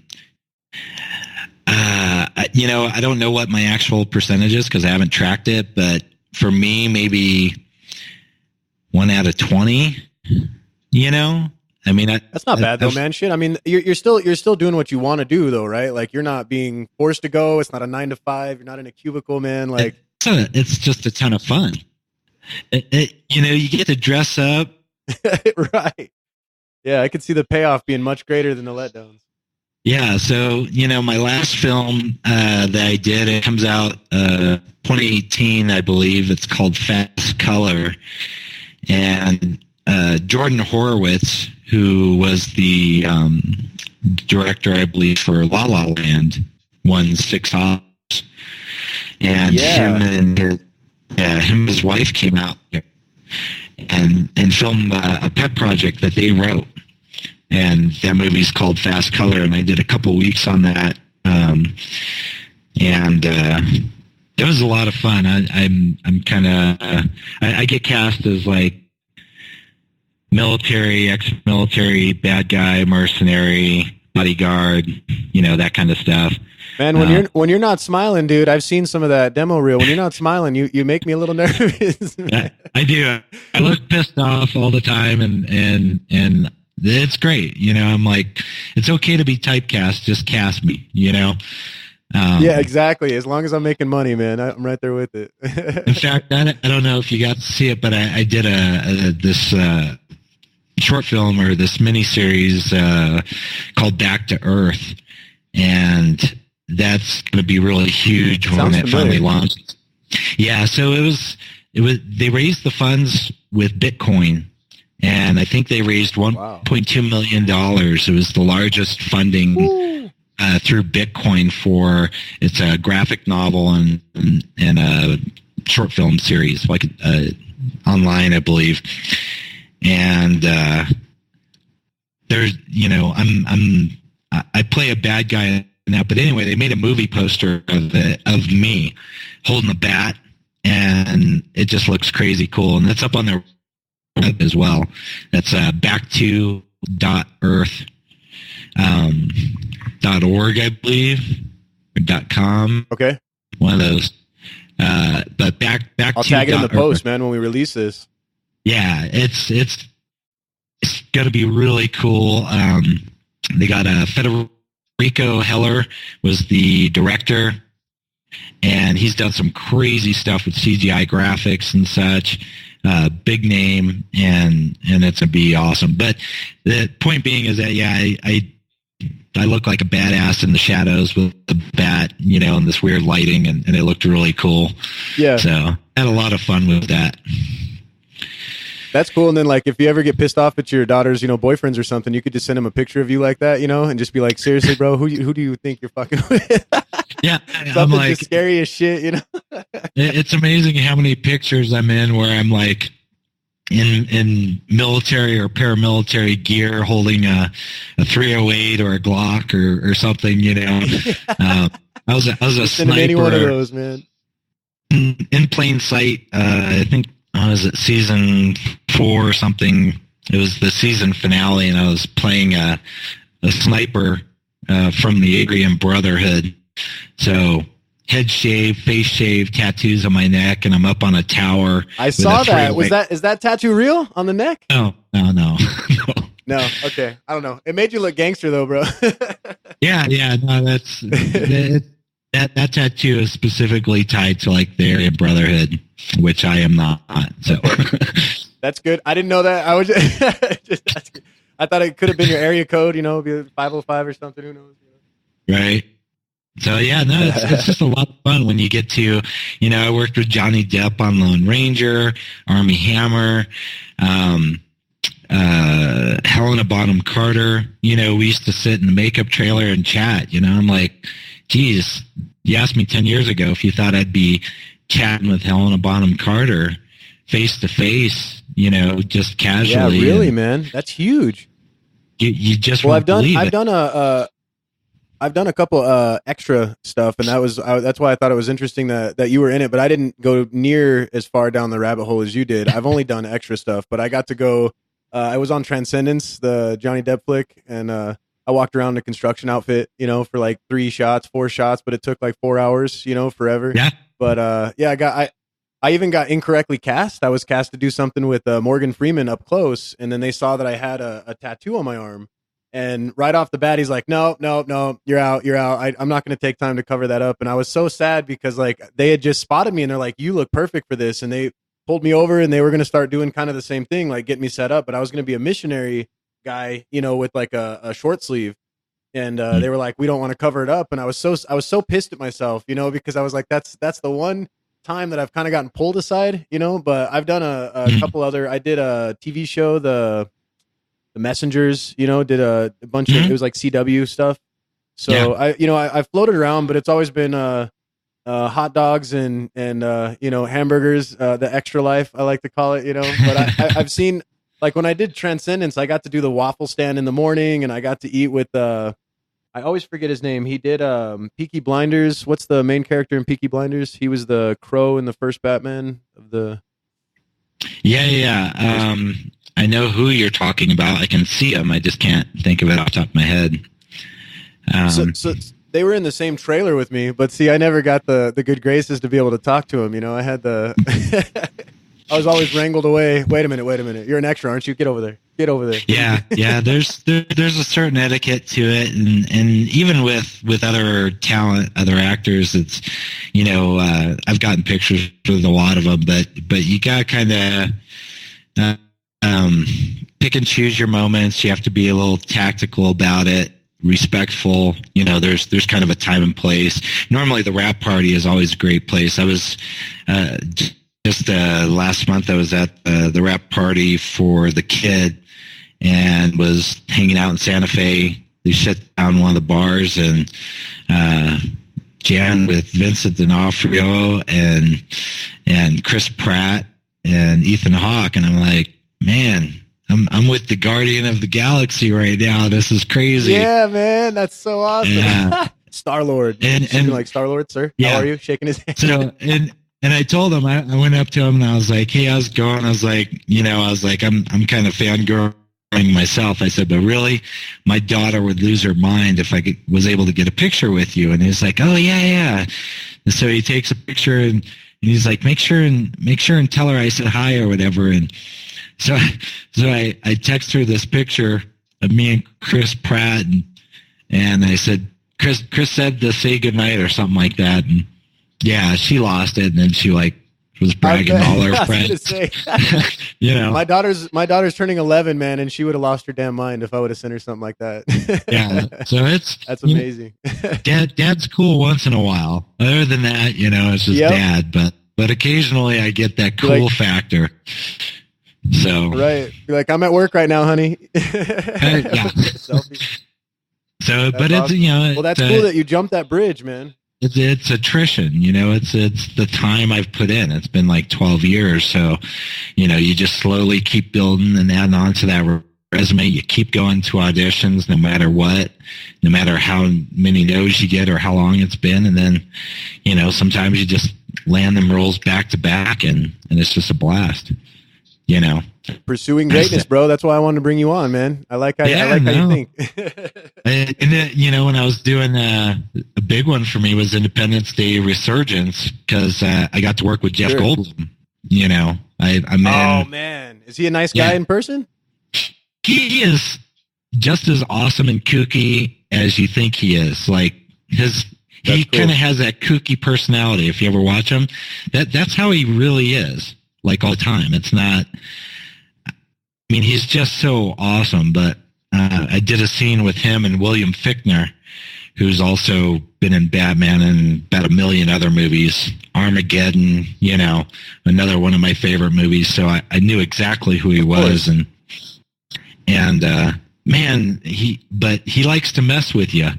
don't know what my actual percentage is because I haven't tracked it, but for me, maybe 1 out of 20, that's not bad though, man. Shit. I mean, you're still doing what you want to do though, right? Like you're not being forced to go. It's not a 9 to 5. You're not in a cubicle, man. Like it's just a ton of fun. You get to dress up. Right. Yeah. I could see the payoff being much greater than the letdowns. Yeah. So, my last film, that I did, it comes out, 2018, I believe. It's called Fast Color. And Jordan Horowitz, who was the director, I believe, for La La Land, won 6 Oscars. And him and his wife came out and filmed a pet project that they wrote. And that movie's called Fast Color, and I did a couple weeks on that. It was a lot of fun. I'm kind of I get cast as like military, ex-military, bad guy, mercenary, bodyguard, that kind of stuff. Man, when you're not smiling, dude, I've seen some of that demo reel. When you're not smiling, you make me a little nervous. Yeah, I do. I look pissed off all the time, and it's great. I'm like, it's okay to be typecast. Just cast me. Yeah, exactly. As long as I'm making money, man, I'm right there with it. In fact, I don't know if you got to see it, but I did this short film or this miniseries called Back to Earth, and that's going to be really huge when it finally launches. Yeah, so they raised the funds with Bitcoin, and I think they raised $1.2 million. It was the largest funding through Bitcoin for it's a graphic novel and a short film series, like online, I believe. And there's, I play a bad guy now, but anyway, they made a movie poster of me holding a bat, and it just looks crazy cool. And that's up on their web as well. That's back2.earth .org, I believe, or .com. Okay. One of those. But back I'll tag it in the post, man, when we release this. Yeah, it's going to be really cool. They got Federico Heller was the director, and he's done some crazy stuff with CGI graphics and such. Big name, and it's going to be awesome. But the point being is that, yeah, I look like a badass in the shadows with the bat, and this weird lighting, and it looked really cool. Yeah. So I had a lot of fun with that. That's cool. And then, like, if you ever get pissed off at your daughter's, boyfriends or something, you could just send them a picture of you like that, and just be like, seriously, bro, who do you think you're fucking with? Yeah. Something like, just scary as shit, It's amazing how many pictures I'm in where I'm like in military or paramilitary gear holding a 308 or a Glock or something, I was a sniper. Any one of those, man. In plain sight. I think I was at season 4 or something. It was the season finale, and I was playing a sniper from the Adrian Brotherhood. So head shave, face shave, tattoos on my neck, and I'm up on a tower. I saw that. Is that tattoo real on the neck? No. No. Okay. I don't know. It made you look gangster though, bro. Yeah. No, that's that tattoo is specifically tied to like the Aryan Brotherhood, which I am not. So that's good. I didn't know that. I was just asking. I thought it could have been your area code, be 505 or something. Who knows? Right. So yeah, no, it's just a lot of fun when you get to, I worked with Johnny Depp on Lone Ranger, Army Hammer, Helena Bonham Carter. We used to sit in the makeup trailer and chat. I'm like, geez, you asked me 10 years ago if you thought I'd be chatting with Helena Bonham Carter face to face, just casually. Yeah, really, man, that's huge. You just won't believe it. I've done a couple extra stuff, and that's why I thought it was interesting that you were in it, but I didn't go near as far down the rabbit hole as you did. I've only done extra stuff, but I got to go. I was on Transcendence, the Johnny Depp flick, and I walked around in a construction outfit, for like 4 shots, but it took like 4 hours, forever. Yeah. But I even got incorrectly cast. I was cast to do something with Morgan Freeman up close, and then they saw that I had a tattoo on my arm. And right off the bat, he's like, no, you're out. I'm not going to take time to cover that up. And I was so sad because like they had just spotted me and they're like, you look perfect for this. And they pulled me over and they were going to start doing kind of the same thing, like get me set up. But I was going to be a missionary guy, with like a short sleeve. And they were like, we don't want to cover it up. And I was so pissed at myself, because I was like, that's the one time that I've kind of gotten pulled aside, but I've done a couple other, I did a TV show, the Messengers, did a bunch of, it was like CW stuff. So yeah. I floated around, but it's always been hot dogs and hamburgers, the extra life, I like to call it, but I've seen, like when I did Transcendence, I got to do the waffle stand in the morning, and I got to eat with I always forget his name. He did Peaky Blinders. What's the main character in Peaky Blinders? He was the Crow in the first Batman of the. Yeah. I know who you're talking about. I can see him. I just can't think of it off the top of my head. So they were in the same trailer with me, but see, I never got the good graces to be able to talk to him. I had I was always wrangled away. Wait a minute. You're an extra, aren't you? Get over there. Yeah. There's a certain etiquette to it, and even with other talent, other actors, it's I've gotten pictures with a lot of them, but you got kind of pick and choose your moments. You have to be a little tactical about it. respectful. There's kind of a time and place. Normally the wrap party is always a great place. I was just last month I was at the wrap party for the kid and was hanging out in Santa Fe. They shut down one of the bars and jammed with Vincent D'Onofrio and Chris Pratt and Ethan Hawke, and I'm like, man, I'm with the Guardian of the Galaxy right now. This is crazy. Yeah, man, that's so awesome. Star-Lord. And like, Star-Lord, sir, yeah. How are you? Shaking his hand. So, and I told him, I went up to him and I was like, hey, how's it going? I was like, I'm kind of fangirling myself. I said, but really, my daughter would lose her mind if I was able to get a picture with you. And he's like, oh, yeah. And so he takes a picture and he's like, make sure and tell her I said hi or whatever. And so I text her this picture of me and Chris Pratt, and I said, Chris said to say goodnight or something like that. And yeah, she lost it, and then she was bragging to all her friends. My daughter's turning 11, man, and she would have lost her damn mind if I would have sent her something like that. Yeah, so that's amazing. Dad's cool once in a while. Other than that, it's just Dad. But occasionally I get that cool factor. So right, you're like, I'm at work right now, honey. Yeah. So, that's but awesome. It's well, that's cool that you jumped that bridge, man. It's attrition, it's the time I've put in. It's been like 12 years. So, you just slowly keep building and adding on to that resume. You keep going to auditions no matter what, no matter how many no's you get or how long it's been. And then, sometimes you just land them roles back to back and it's just a blast, Pursuing greatness, bro. That's why I wanted to bring you on, man. I like how you think. And then, when I was doing a big one for me was Independence Day Resurgence, because I got to work with Jeff Goldblum. I met Oh man, is he a nice guy in person? He is just as awesome and kooky as you think he is. Like he kind of has that kooky personality. If you ever watch him, that's how he really is. Like all the time. It's not. I mean, he's just so awesome. But I did a scene with him and William Fichtner, who's also been in Batman and about 1 million other movies. Armageddon, another one of my favorite movies. So I knew exactly who he was, and man, he likes to mess with you.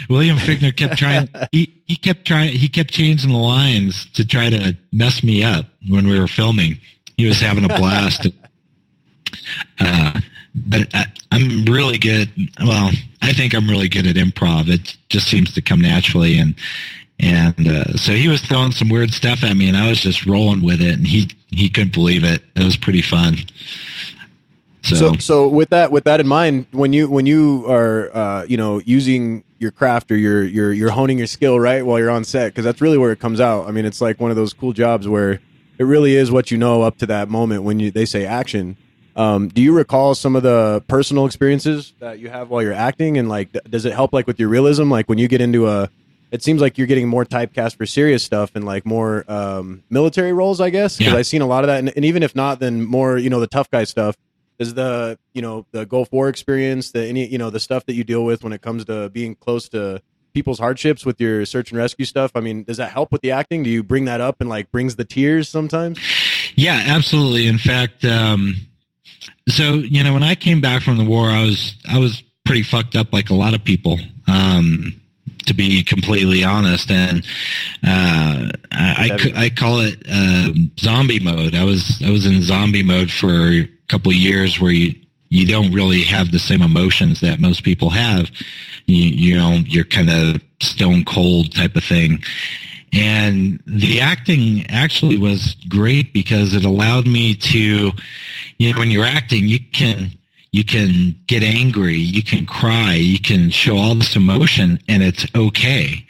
William Fichtner kept trying. He kept changing the lines to try to mess me up when we were filming. He was having a blast. But I'm really good. Well, I think I'm really good at improv. It just seems to come naturally, and so he was throwing some weird stuff at me, and I was just rolling with it, and he couldn't believe it. It was pretty fun. So with that in mind, when you are using your craft or you're honing your skill right while you're on set, because that's really where it comes out. I mean, it's like one of those cool jobs where it really is what up to that moment when they say action. Do you recall some of the personal experiences that you have while you're acting, and like does it help like with your realism? Like when you get into it seems like you're getting more typecast for serious stuff and like more military roles, I guess. Because I've seen a lot of that, and even if not, then more the tough guy stuff. Is the the Gulf War experience, the stuff that you deal with when it comes to being close to people's hardships with your search and rescue stuff? I mean, does that help with the acting? Do you bring that up and like brings the tears sometimes? Yeah, absolutely. In fact, so when I came back from the war, I was pretty fucked up, like a lot of people, to be completely honest. And I call it zombie mode. I was in zombie mode for couple of years where you don't really have the same emotions that most people have. You're kind of stone cold type of thing. And the acting actually was great because it allowed me to, when you're acting, you can get angry, you can cry, you can show all this emotion, and it's okay,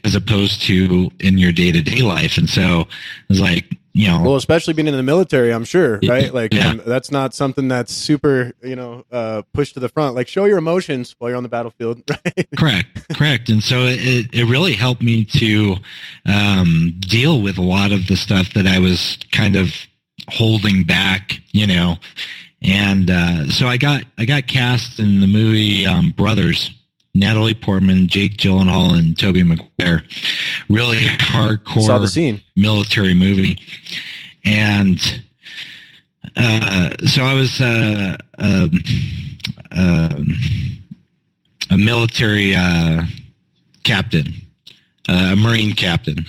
as opposed to in your day-to-day life. And so it's like, well, especially being in the military, I'm sure, right? Like that's not something that's super, pushed to the front. Like show your emotions while you're on the battlefield, right? Correct. And so it really helped me to deal with a lot of the stuff that I was kind of holding back, And so I got cast in the movie Brothers. Natalie Portman, Jake Gyllenhaal, and Tobey Maguire. Really hardcore Saw the scene. Military movie. And so I was a military captain, a Marine captain.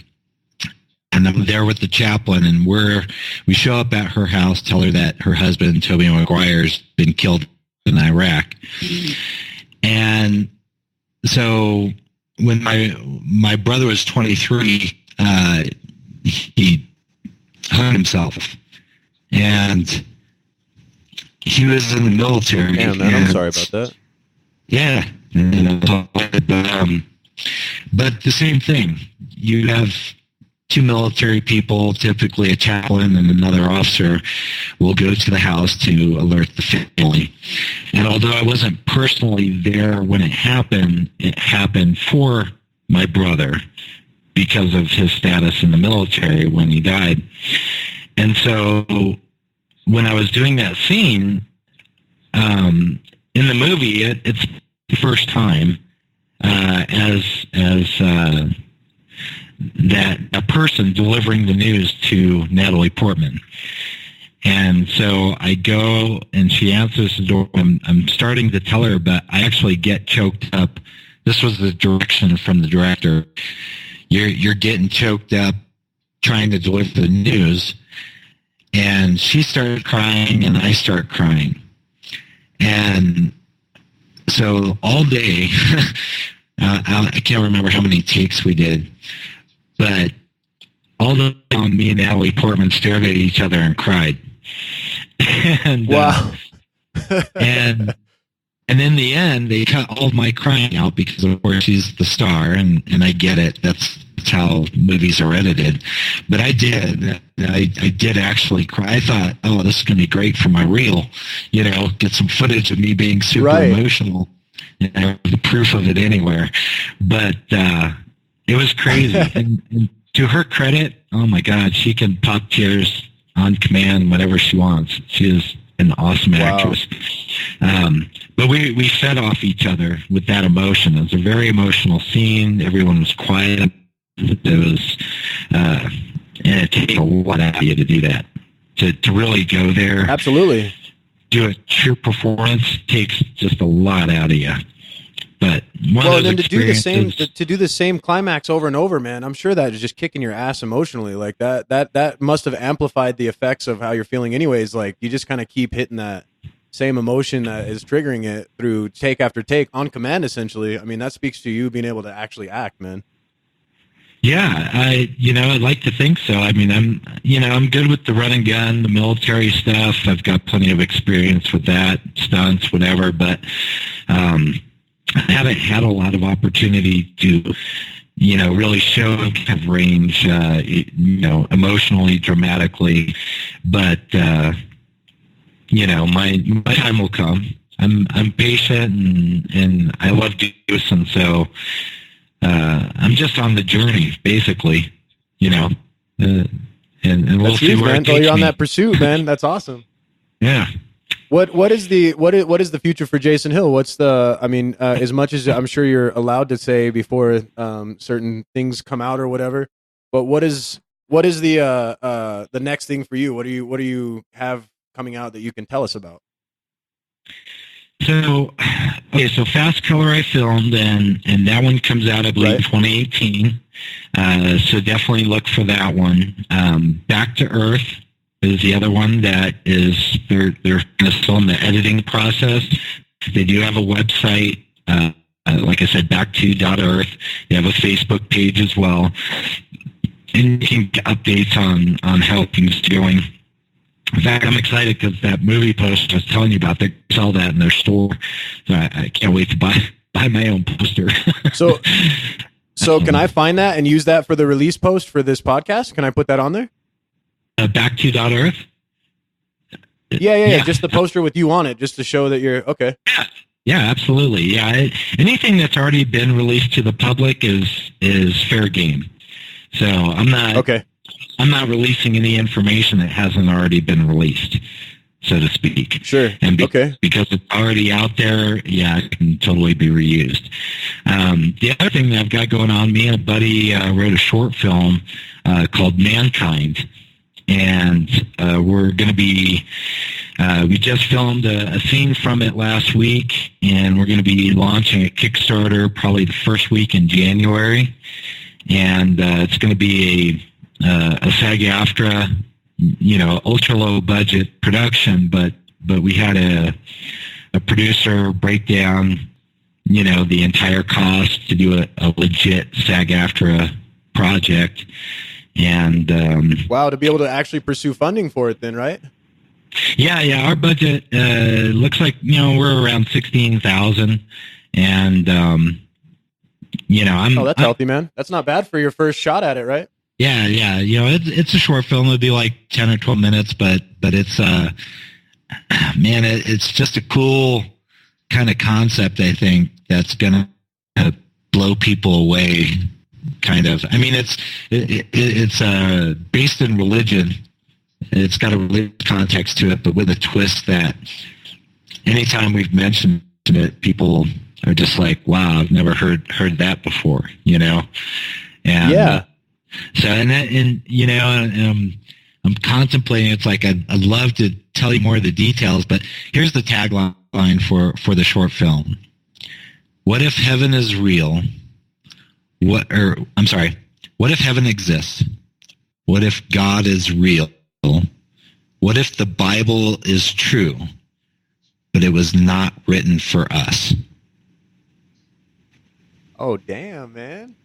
And I'm there with the chaplain, and we show up at her house, tell her that her husband, Tobey Maguire's been killed in Iraq. And so when my brother was 23, he hung himself, and he was in the military. Damn, man, I'm sorry about that. Yeah, but the same thing. You have two military people, typically a chaplain and another officer, will go to the house to alert the family. And although I wasn't personally there when it happened for my brother because of his status in the military when he died. And so when I was doing that scene, in the movie, it's the first time as that a person delivering the news to Natalie Portman. And so I go and she answers the door. I'm starting to tell her, but I actually get choked up. This was the direction from the director. You're getting choked up trying to deliver the news. And she started crying and I start crying. And so all day, I can't remember how many takes we did, but all the time me and Natalie Portman stared at each other and cried. And, wow. and in the end, they cut all of my crying out because, of course, she's the star, and I get it. That's how movies are edited. But I did. I did actually cry. I thought, oh, this is going to be great for my reel. Get some footage of me being super emotional. The proof of it anywhere. But it was crazy. and to her credit, oh my God, she can pop tears on command whenever she wants. She is an awesome actress. But we fed off each other with that emotion. It was a very emotional scene. Everyone was quiet. It was, and it takes a lot out of you to do that. To really go there. Absolutely. Do a true performance takes just a lot out of you. But and then to do the same climax over and over, man, I'm sure that is just kicking your ass emotionally. Like that must have amplified the effects of how you're feeling anyways. Like you just kind of keep hitting that same emotion that is triggering it through take after take on command, essentially. I mean, that speaks to you being able to actually act, man. Yeah, I'd like to think so. I mean, I'm good with the run and gun, the military stuff. I've got plenty of experience with that, stunts, whatever, but, I haven't had a lot of opportunity to, really show kind of range, emotionally, dramatically, but, my time will come. I'm patient and I love doing so. I'm just on the journey, basically, and we'll see where it takes me. You're on that pursuit, man. That's awesome. Yeah. What is the future for Jason Hill? As much as I'm sure you're allowed to say before certain things come out or whatever, but what is the next thing for you? What do you have coming out that you can tell us about? So Fast Color I filmed, and that one comes out, I believe, in 2018. So definitely look for that one. Back to Earth is the other one that is, they're still in the editing process. They do have a website, like I said, back2.earth. They have a Facebook page as well. And you can get updates on how things are going. In fact, I'm excited because that movie poster I was telling you about, they sell that in their store. So I can't wait to buy my own poster. So can I find that and use that for the release post for this podcast? Can I put that on there? Back2.earth? Yeah. Just the poster with you on it, just to show that you're okay. Yeah, absolutely. Yeah, anything that's already been released to the public is fair game. So I'm not releasing any information that hasn't already been released, so to speak. Sure. Okay. Because it's already out there, yeah, it can totally be reused. The other thing that I've got going on, me and a buddy wrote a short film called Mankind. And we're going to be, we just filmed a scene from it last week, and we're going to be launching a Kickstarter probably the first week in January. And it's going to be a SAG-AFTRA, ultra low budget production, but we had a producer break down, the entire cost to do a legit SAG-AFTRA project. And wow, to be able to actually pursue funding for it then, right? Yeah, our budget looks like we're around 16,000, and that's healthy, man. That's not bad for your first shot at it, right? Yeah, it's a short film. It'll be like 10 or 12 minutes, but it's it's just a cool kind of concept, I think, that's gonna blow people away. Kind of. I mean, it's based in religion. It's got a religious context to it, but with a twist that anytime we've mentioned it, people are just like, "Wow, I've never heard that before," And yeah. I'm contemplating. It's like I'd love to tell you more of the details, but here's the tagline for the short film: "What if heaven is real? What if heaven exists? What if God is real? What if the Bible is true, but it was not written for us?" Oh, damn, man.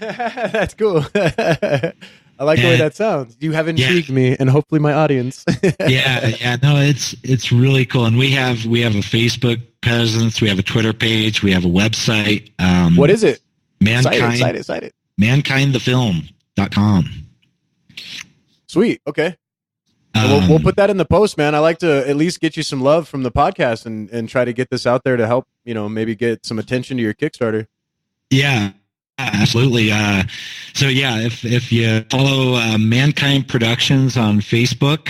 That's cool. I like the way that sounds. You have intrigued me, and hopefully my audience. No, it's really cool. And we have a Facebook presence, we have a Twitter page, we have a website. What is it? Mankind, cite it. mankindthefilm.com. Sweet. Okay. We'll put that in the post, man. I like to at least get you some love from the podcast and try to get this out there to help, maybe get some attention to your Kickstarter. Yeah, absolutely. If you follow Mankind Productions on Facebook,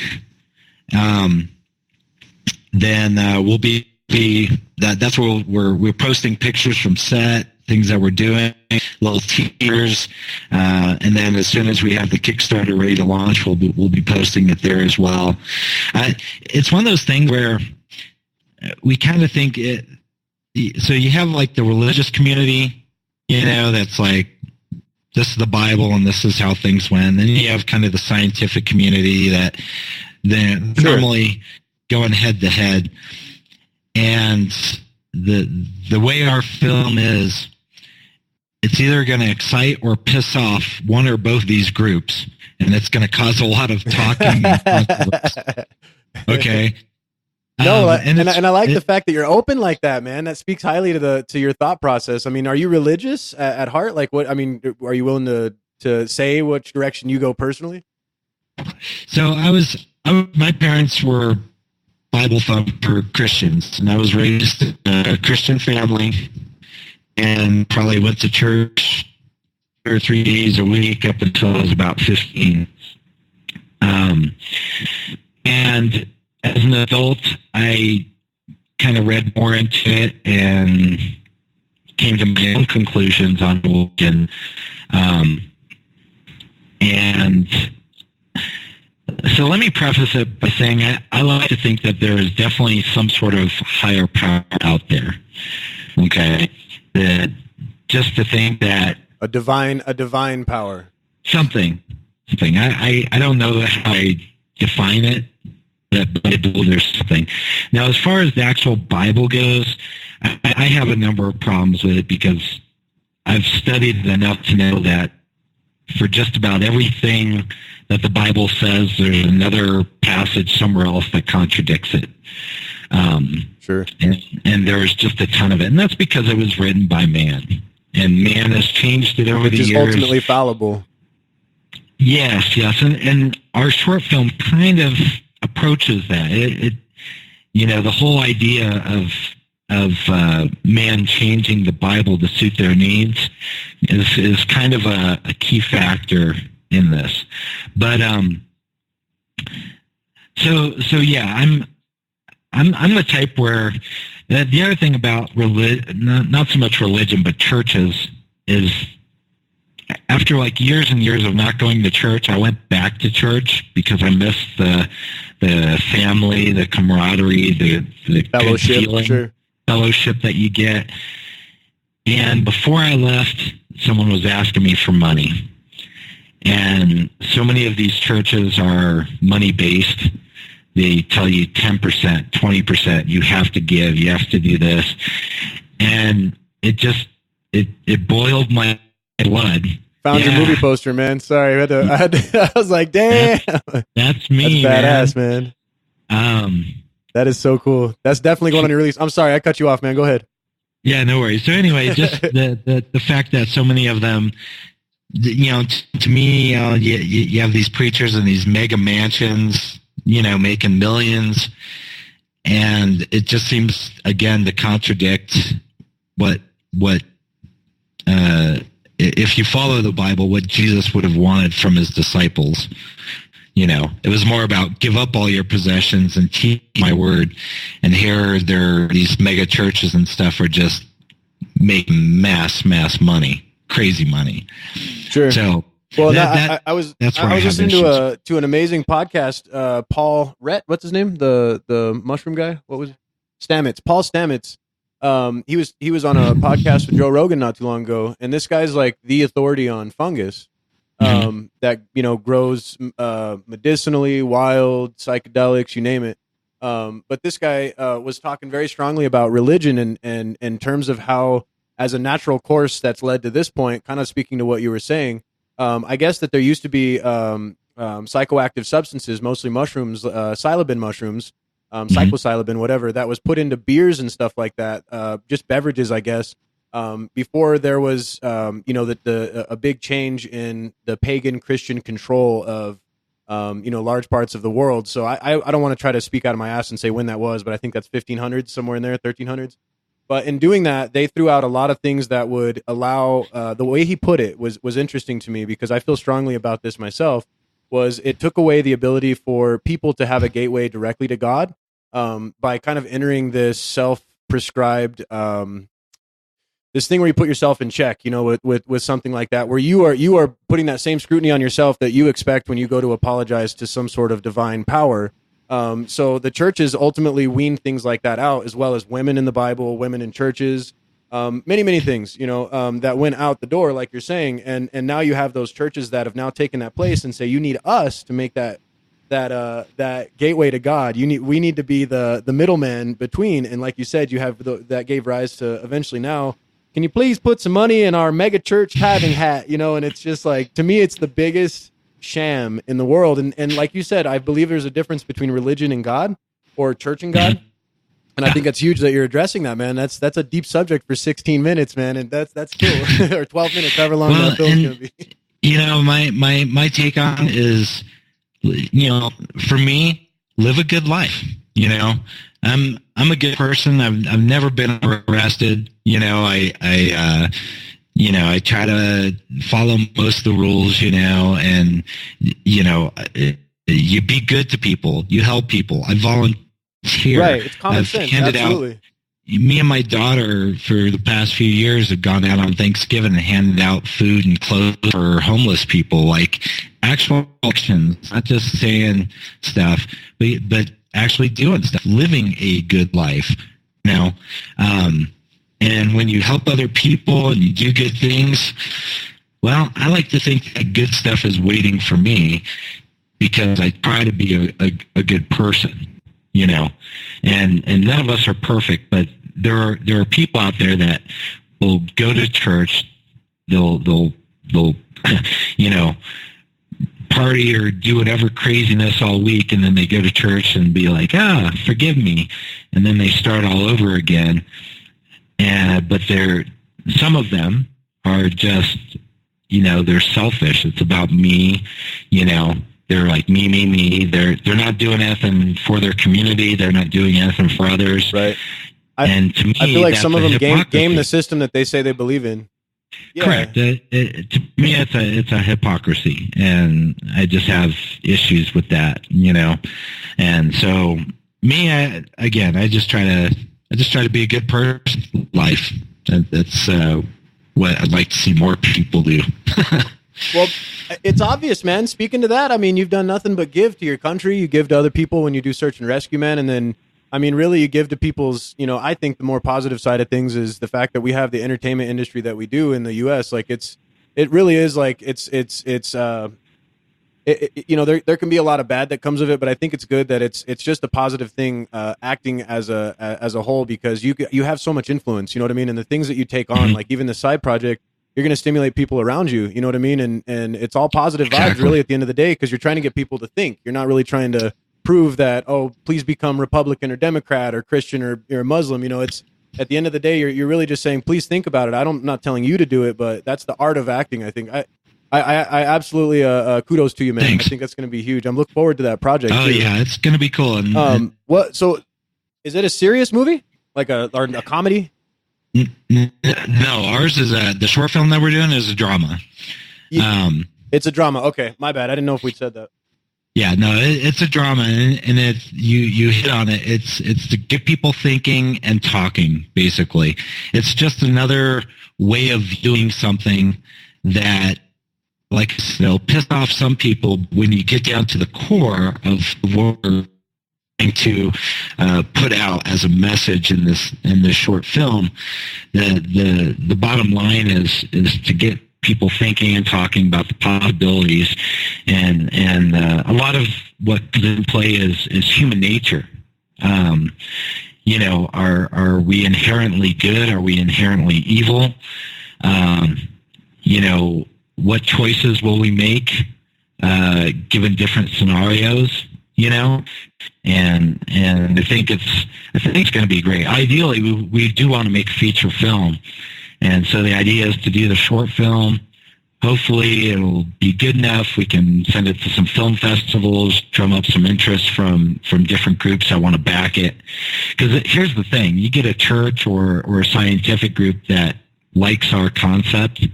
then we'll be that's where we're posting pictures from set, things that we're doing, little teasers, and then as soon as we have the Kickstarter ready to launch, we'll be posting it there as well. It's one of those things where we kind of think it. So you have like the religious community, that's like, this is the Bible and this is how things went. Then you have kind of the scientific community that then normally going head to head. And the way our film is, it's either going to excite or piss off one or both these groups, and it's going to cause a lot of talking. Okay. No, and I like the fact that you're open like that, man. That speaks highly to your thought process. I mean, are you religious at heart? Like, what? I mean, are you willing to say which direction you go personally? So my parents were Bible thumper Christians, and I was raised in a Christian family, and probably went to church 2 or 3 days a week up until I was about 15. And as an adult, I kind of read more into it and came to my own conclusions on religion. And so let me preface it by saying I like to think that there is definitely some sort of higher power out there. Okay, that just to think that a divine power, something. I don't know how I define it. That Bible, there's something. Now, as far as the actual Bible goes, I have a number of problems with it because I've studied enough to know that for just about everything that the Bible says, there's another passage somewhere else that contradicts it. Sure. And there's just a ton of it. And that's because it was written by man. And man has changed it over the years. Which is ultimately fallible. Yes. And our short film kind of approaches that. It the whole idea of man changing the Bible to suit their needs is kind of a key factor in this. But so yeah, I'm the type where the other thing about not so much religion, but churches is after like years and years of not going to church, I went back to church because I missed the family, the camaraderie, the Fellowship, good feeling, sure. fellowship that you get. And before I left, someone was asking me for money. And so many of these churches are money-based. They tell you 10%, 20%, you have to give, you have to do this. And it boiled my blood. Found your movie poster, man. Sorry, I was like, damn. That's me, that's badass, man. That is so cool. That's definitely going on your release. I'm sorry, I cut you off, man. Go ahead. Yeah, no worries. So anyway, just the fact that so many of them, to me, you have these preachers in these mega mansions, making millions, and it just seems again to contradict what if you follow the Bible, what Jesus would have wanted from his disciples. It was more about give up all your possessions and teach my word. And here these mega churches and stuff are just making mass money, crazy money. Sure. So, well, I was listening to an amazing podcast. Paul Rhett, what's his name? The mushroom guy. What was it? Stamets? Paul Stamets. He was on a podcast with Joe Rogan not too long ago, and this guy's like the authority on fungus. That grows medicinally, wild, psychedelics, you name it. But this guy was talking very strongly about religion and in terms of how, as a natural course that's led to this point, kind of speaking to what you were saying. I guess that there used to be psychoactive substances, mostly mushrooms, psilocybin mushrooms, psilocybin, whatever, that was put into beers and stuff like that, just beverages, I guess. Before there was, a big change in the pagan Christian control of, large parts of the world. So I don't want to try to speak out of my ass and say when that was, but I think that's 1500s, somewhere in there, 1300s. But in doing that, they threw out a lot of things that would allow, the way he put it was interesting to me because I feel strongly about this myself, was it took away the ability for people to have a gateway directly to God, by kind of entering this self-prescribed, this thing where you put yourself in check, with something like that, where you are putting that same scrutiny on yourself that you expect when you go to apologize to some sort of divine power. So the churches ultimately weaned things like that out, as well as women in the Bible, women in churches, many things, that went out the door, like you're saying. And now you have those churches that have now taken that place and say, you need us to make that gateway to God. We need to be the middleman between. And like you said, you have that gave rise to eventually now, can you please put some money in our mega church tithing hat? And it's just like, to me, it's the biggest sham in the world. And like you said, I believe there's a difference between religion and God, or church and God. And I think that's huge that you're addressing that, man. That's a deep subject for 16 minutes, man. And that's cool. Or 12 minutes, however long that film's going to be. My take on it is, for me, live a good life. I'm a good person. I've never been arrested. I try to follow most of the rules, and you be good to people. You help people. I volunteer. Right. It's common sense. Absolutely. Me and my daughter for the past few years have gone out on Thanksgiving and handed out food and clothes for homeless people, like actual actions, not just saying stuff, but actually doing stuff, living a good life, and when you help other people and you do good things, well, I like to think that good stuff is waiting for me because I try to be a good person, and none of us are perfect, but there are people out there that will go to church, they'll party or do whatever craziness all week, and then they go to church and be like, forgive me, and then they start all over again. But some of them are just, they're selfish. It's about me, they're like me. They're not doing anything for their community. They're not doing anything for others. Right. And to me, I feel like some of them game the system that they say they believe in. Yeah. Correct. To me, it's a hypocrisy, and I just have issues with that, And so, Me, I just try to be a good person. Life. That's what I'd like to see more people do. Well, it's obvious, man. Speaking to that, I mean, you've done nothing but give to your country. You give to other people when you do search and rescue, man. And then, I mean, really, you give to people's, I think the more positive side of things is the fact that we have the entertainment industry that we do in the U.S. Like it really is like there can be a lot of bad that comes of it, but I think it's good that it's just a positive thing, acting as a whole, because you have so much influence, you know what I mean? And the things that you take on, like even the side project, you're going to stimulate people around you, you know what I mean? And it's all positive vibes, Exactly. really, at the end of the day, because you're trying to get people to think. You're not really trying to prove that, oh, please become Republican or Democrat or Christian or Muslim. It's at the end of the day, you're really just saying, please think about it. I'm not telling you to do it, but that's the art of acting, I think. I absolutely kudos to you, man. Thanks. I think that's going to be huge. I'm looking forward to that project. Oh too. yeah, it's going to be cool. And what? So, is it a serious movie, like or a comedy? no, ours is the short film that we're doing is a drama. It's a drama. Okay, my bad. I didn't know if we'd said that. Yeah, no, it's a drama, and it's you hit on it. It's to get people thinking and talking. Basically, it's just another way of viewing something that, like, piss off some people. When you get down to the core of what we're trying to put out as a message in this short film, the bottom line is to get people thinking and talking about the possibilities, and a lot of what comes in play is human nature. Are we inherently good? Are we inherently evil? What choices will we make given different scenarios? And I think it's going to be great. Ideally, we do want to make a feature film, and so the idea is to do the short film. Hopefully, it'll be good enough. We can send it to some film festivals, drum up some interest from different groups that want to back it. Because here's the thing: you get a church or a scientific group that likes our concept,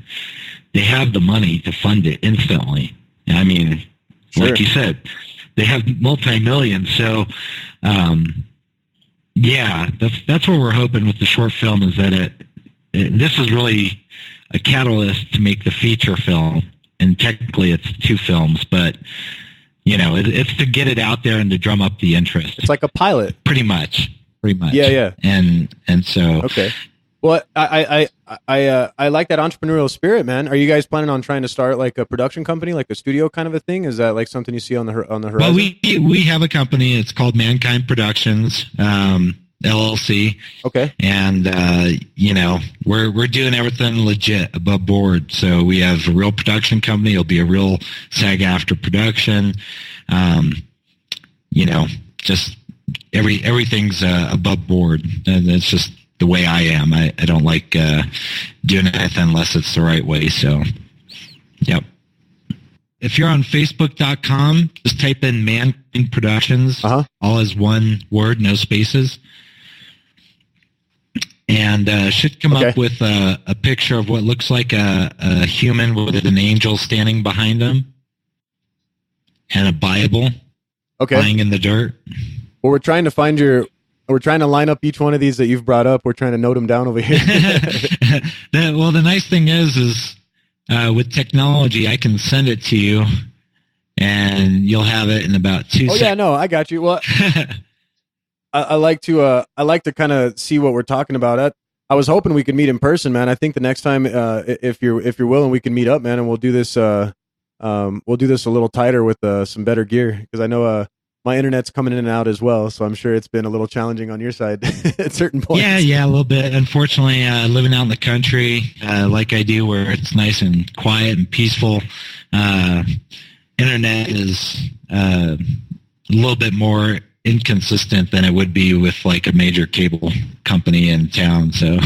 they have the money to fund it instantly. I mean, Sure. Like you said, they have multi-millions. So, that's what we're hoping with the short film, is that this is really a catalyst to make the feature film. And technically it's 2 films, but it's to get it out there and to drum up the interest. It's like a pilot, pretty much. Yeah. And so okay. Well, I like that entrepreneurial spirit, man. Are you guys planning on trying to start like a production company, like a studio kind of a thing? Is that like something you see on the horizon? Well, we have a company. It's called Mankind Productions, LLC. Okay. And we're doing everything legit, above board. So we have a real production company. It'll be a real SAG-AFTRA production. Just everything's above board, and it's just the way I am. I don't like doing anything unless it's the right way. So, yep. If you're on Facebook.com, just type in Mankind Productions, all as one word, no spaces. And should come up with a picture of what looks like a human with an angel standing behind him and a Bible lying in the dirt. Well, we're trying to line up each one of these that you've brought up. We're trying to note them down over here. The nice thing is with technology, I can send it to you, and you'll have it in about 2 seconds. Oh yeah, no, I got you. Well, I like to kind of see what we're talking about. I was hoping we could meet in person, man. I think the next time, if you're willing, we can meet up, man, and we'll do this. We'll do this a little tighter with some better gear, because I know my internet's coming in and out as well, so I'm sure it's been a little challenging on your side at certain points. Yeah, a little bit. Unfortunately, living out in the country, like I do, where it's nice and quiet and peaceful, internet is a little bit more inconsistent than it would be with like a major cable company in town. So,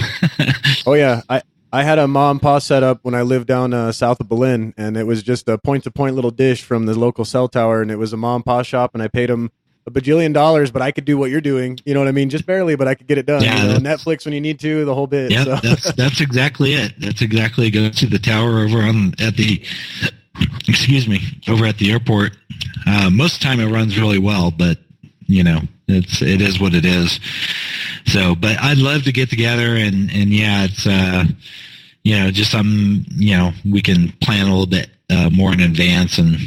oh yeah, I had a mom and pop set up when I lived down south of Berlin, and it was just a point-to-point little dish from the local cell tower, and it was a mom and pop shop, and I paid them $1 bajillion, but I could do what you're doing. You know what I mean? Just barely, but I could get it done. Yeah, Netflix when you need to, the whole bit. Yeah, so. that's exactly it. That's exactly go to the tower over at the over at the airport. Most of the time it runs really well, but it is what it is. So, but I'd love to get together and yeah, it's, just something, we can plan a little bit more in advance. And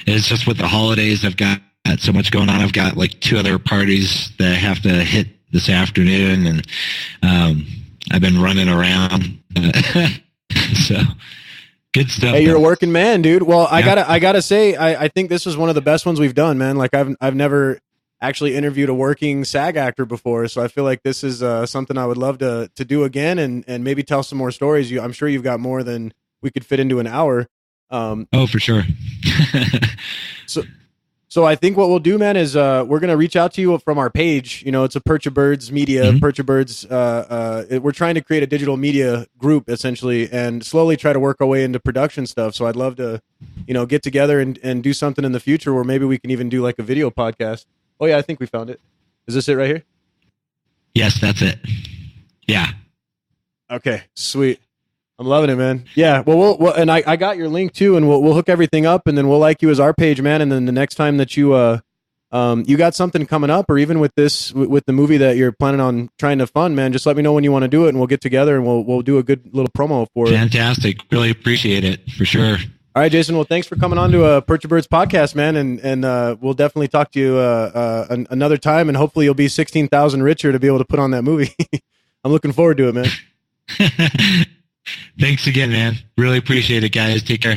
it's just with the holidays, I've got so much going on. I've got like 2 other parties that I have to hit this afternoon, and I've been running around. So good stuff. Hey, you're a working man, dude. Well, yeah. I gotta say, I think this was one of the best ones we've done, man. Like I've never actually interviewed a working SAG actor before, so I feel like this is something I would love to do again, and maybe tell some more stories. I'm sure you've got more than we could fit into an hour. Oh, for sure. So I think what we'll do, man, is we're gonna reach out to you from our page. It's a Perch of Birds media. Mm-hmm. Perch of Birds. We're trying to create a digital media group essentially, and slowly try to work our way into production stuff. So I'd love to, get together and do something in the future where maybe we can even do like a video podcast. Oh yeah, I think we found it. Is this it right here? Yes, that's it. Yeah. Okay, sweet. I'm loving it, man. Yeah. Well, we'll and I got your link too, and we'll hook everything up, and then we'll like you as our page, man. And then the next time that you you got something coming up, or even with the movie that you're planning on trying to fund, man, just let me know when you want to do it, and we'll get together and we'll do a good little promo for it. Fantastic. Really appreciate it for sure. All right, Jason. Well, thanks for coming on to a Perch of Birds podcast, man, and we'll definitely talk to you another time, and hopefully you'll be 16,000 richer to be able to put on that movie. I'm looking forward to it, man. Thanks again, man. Really appreciate it, guys. Take care.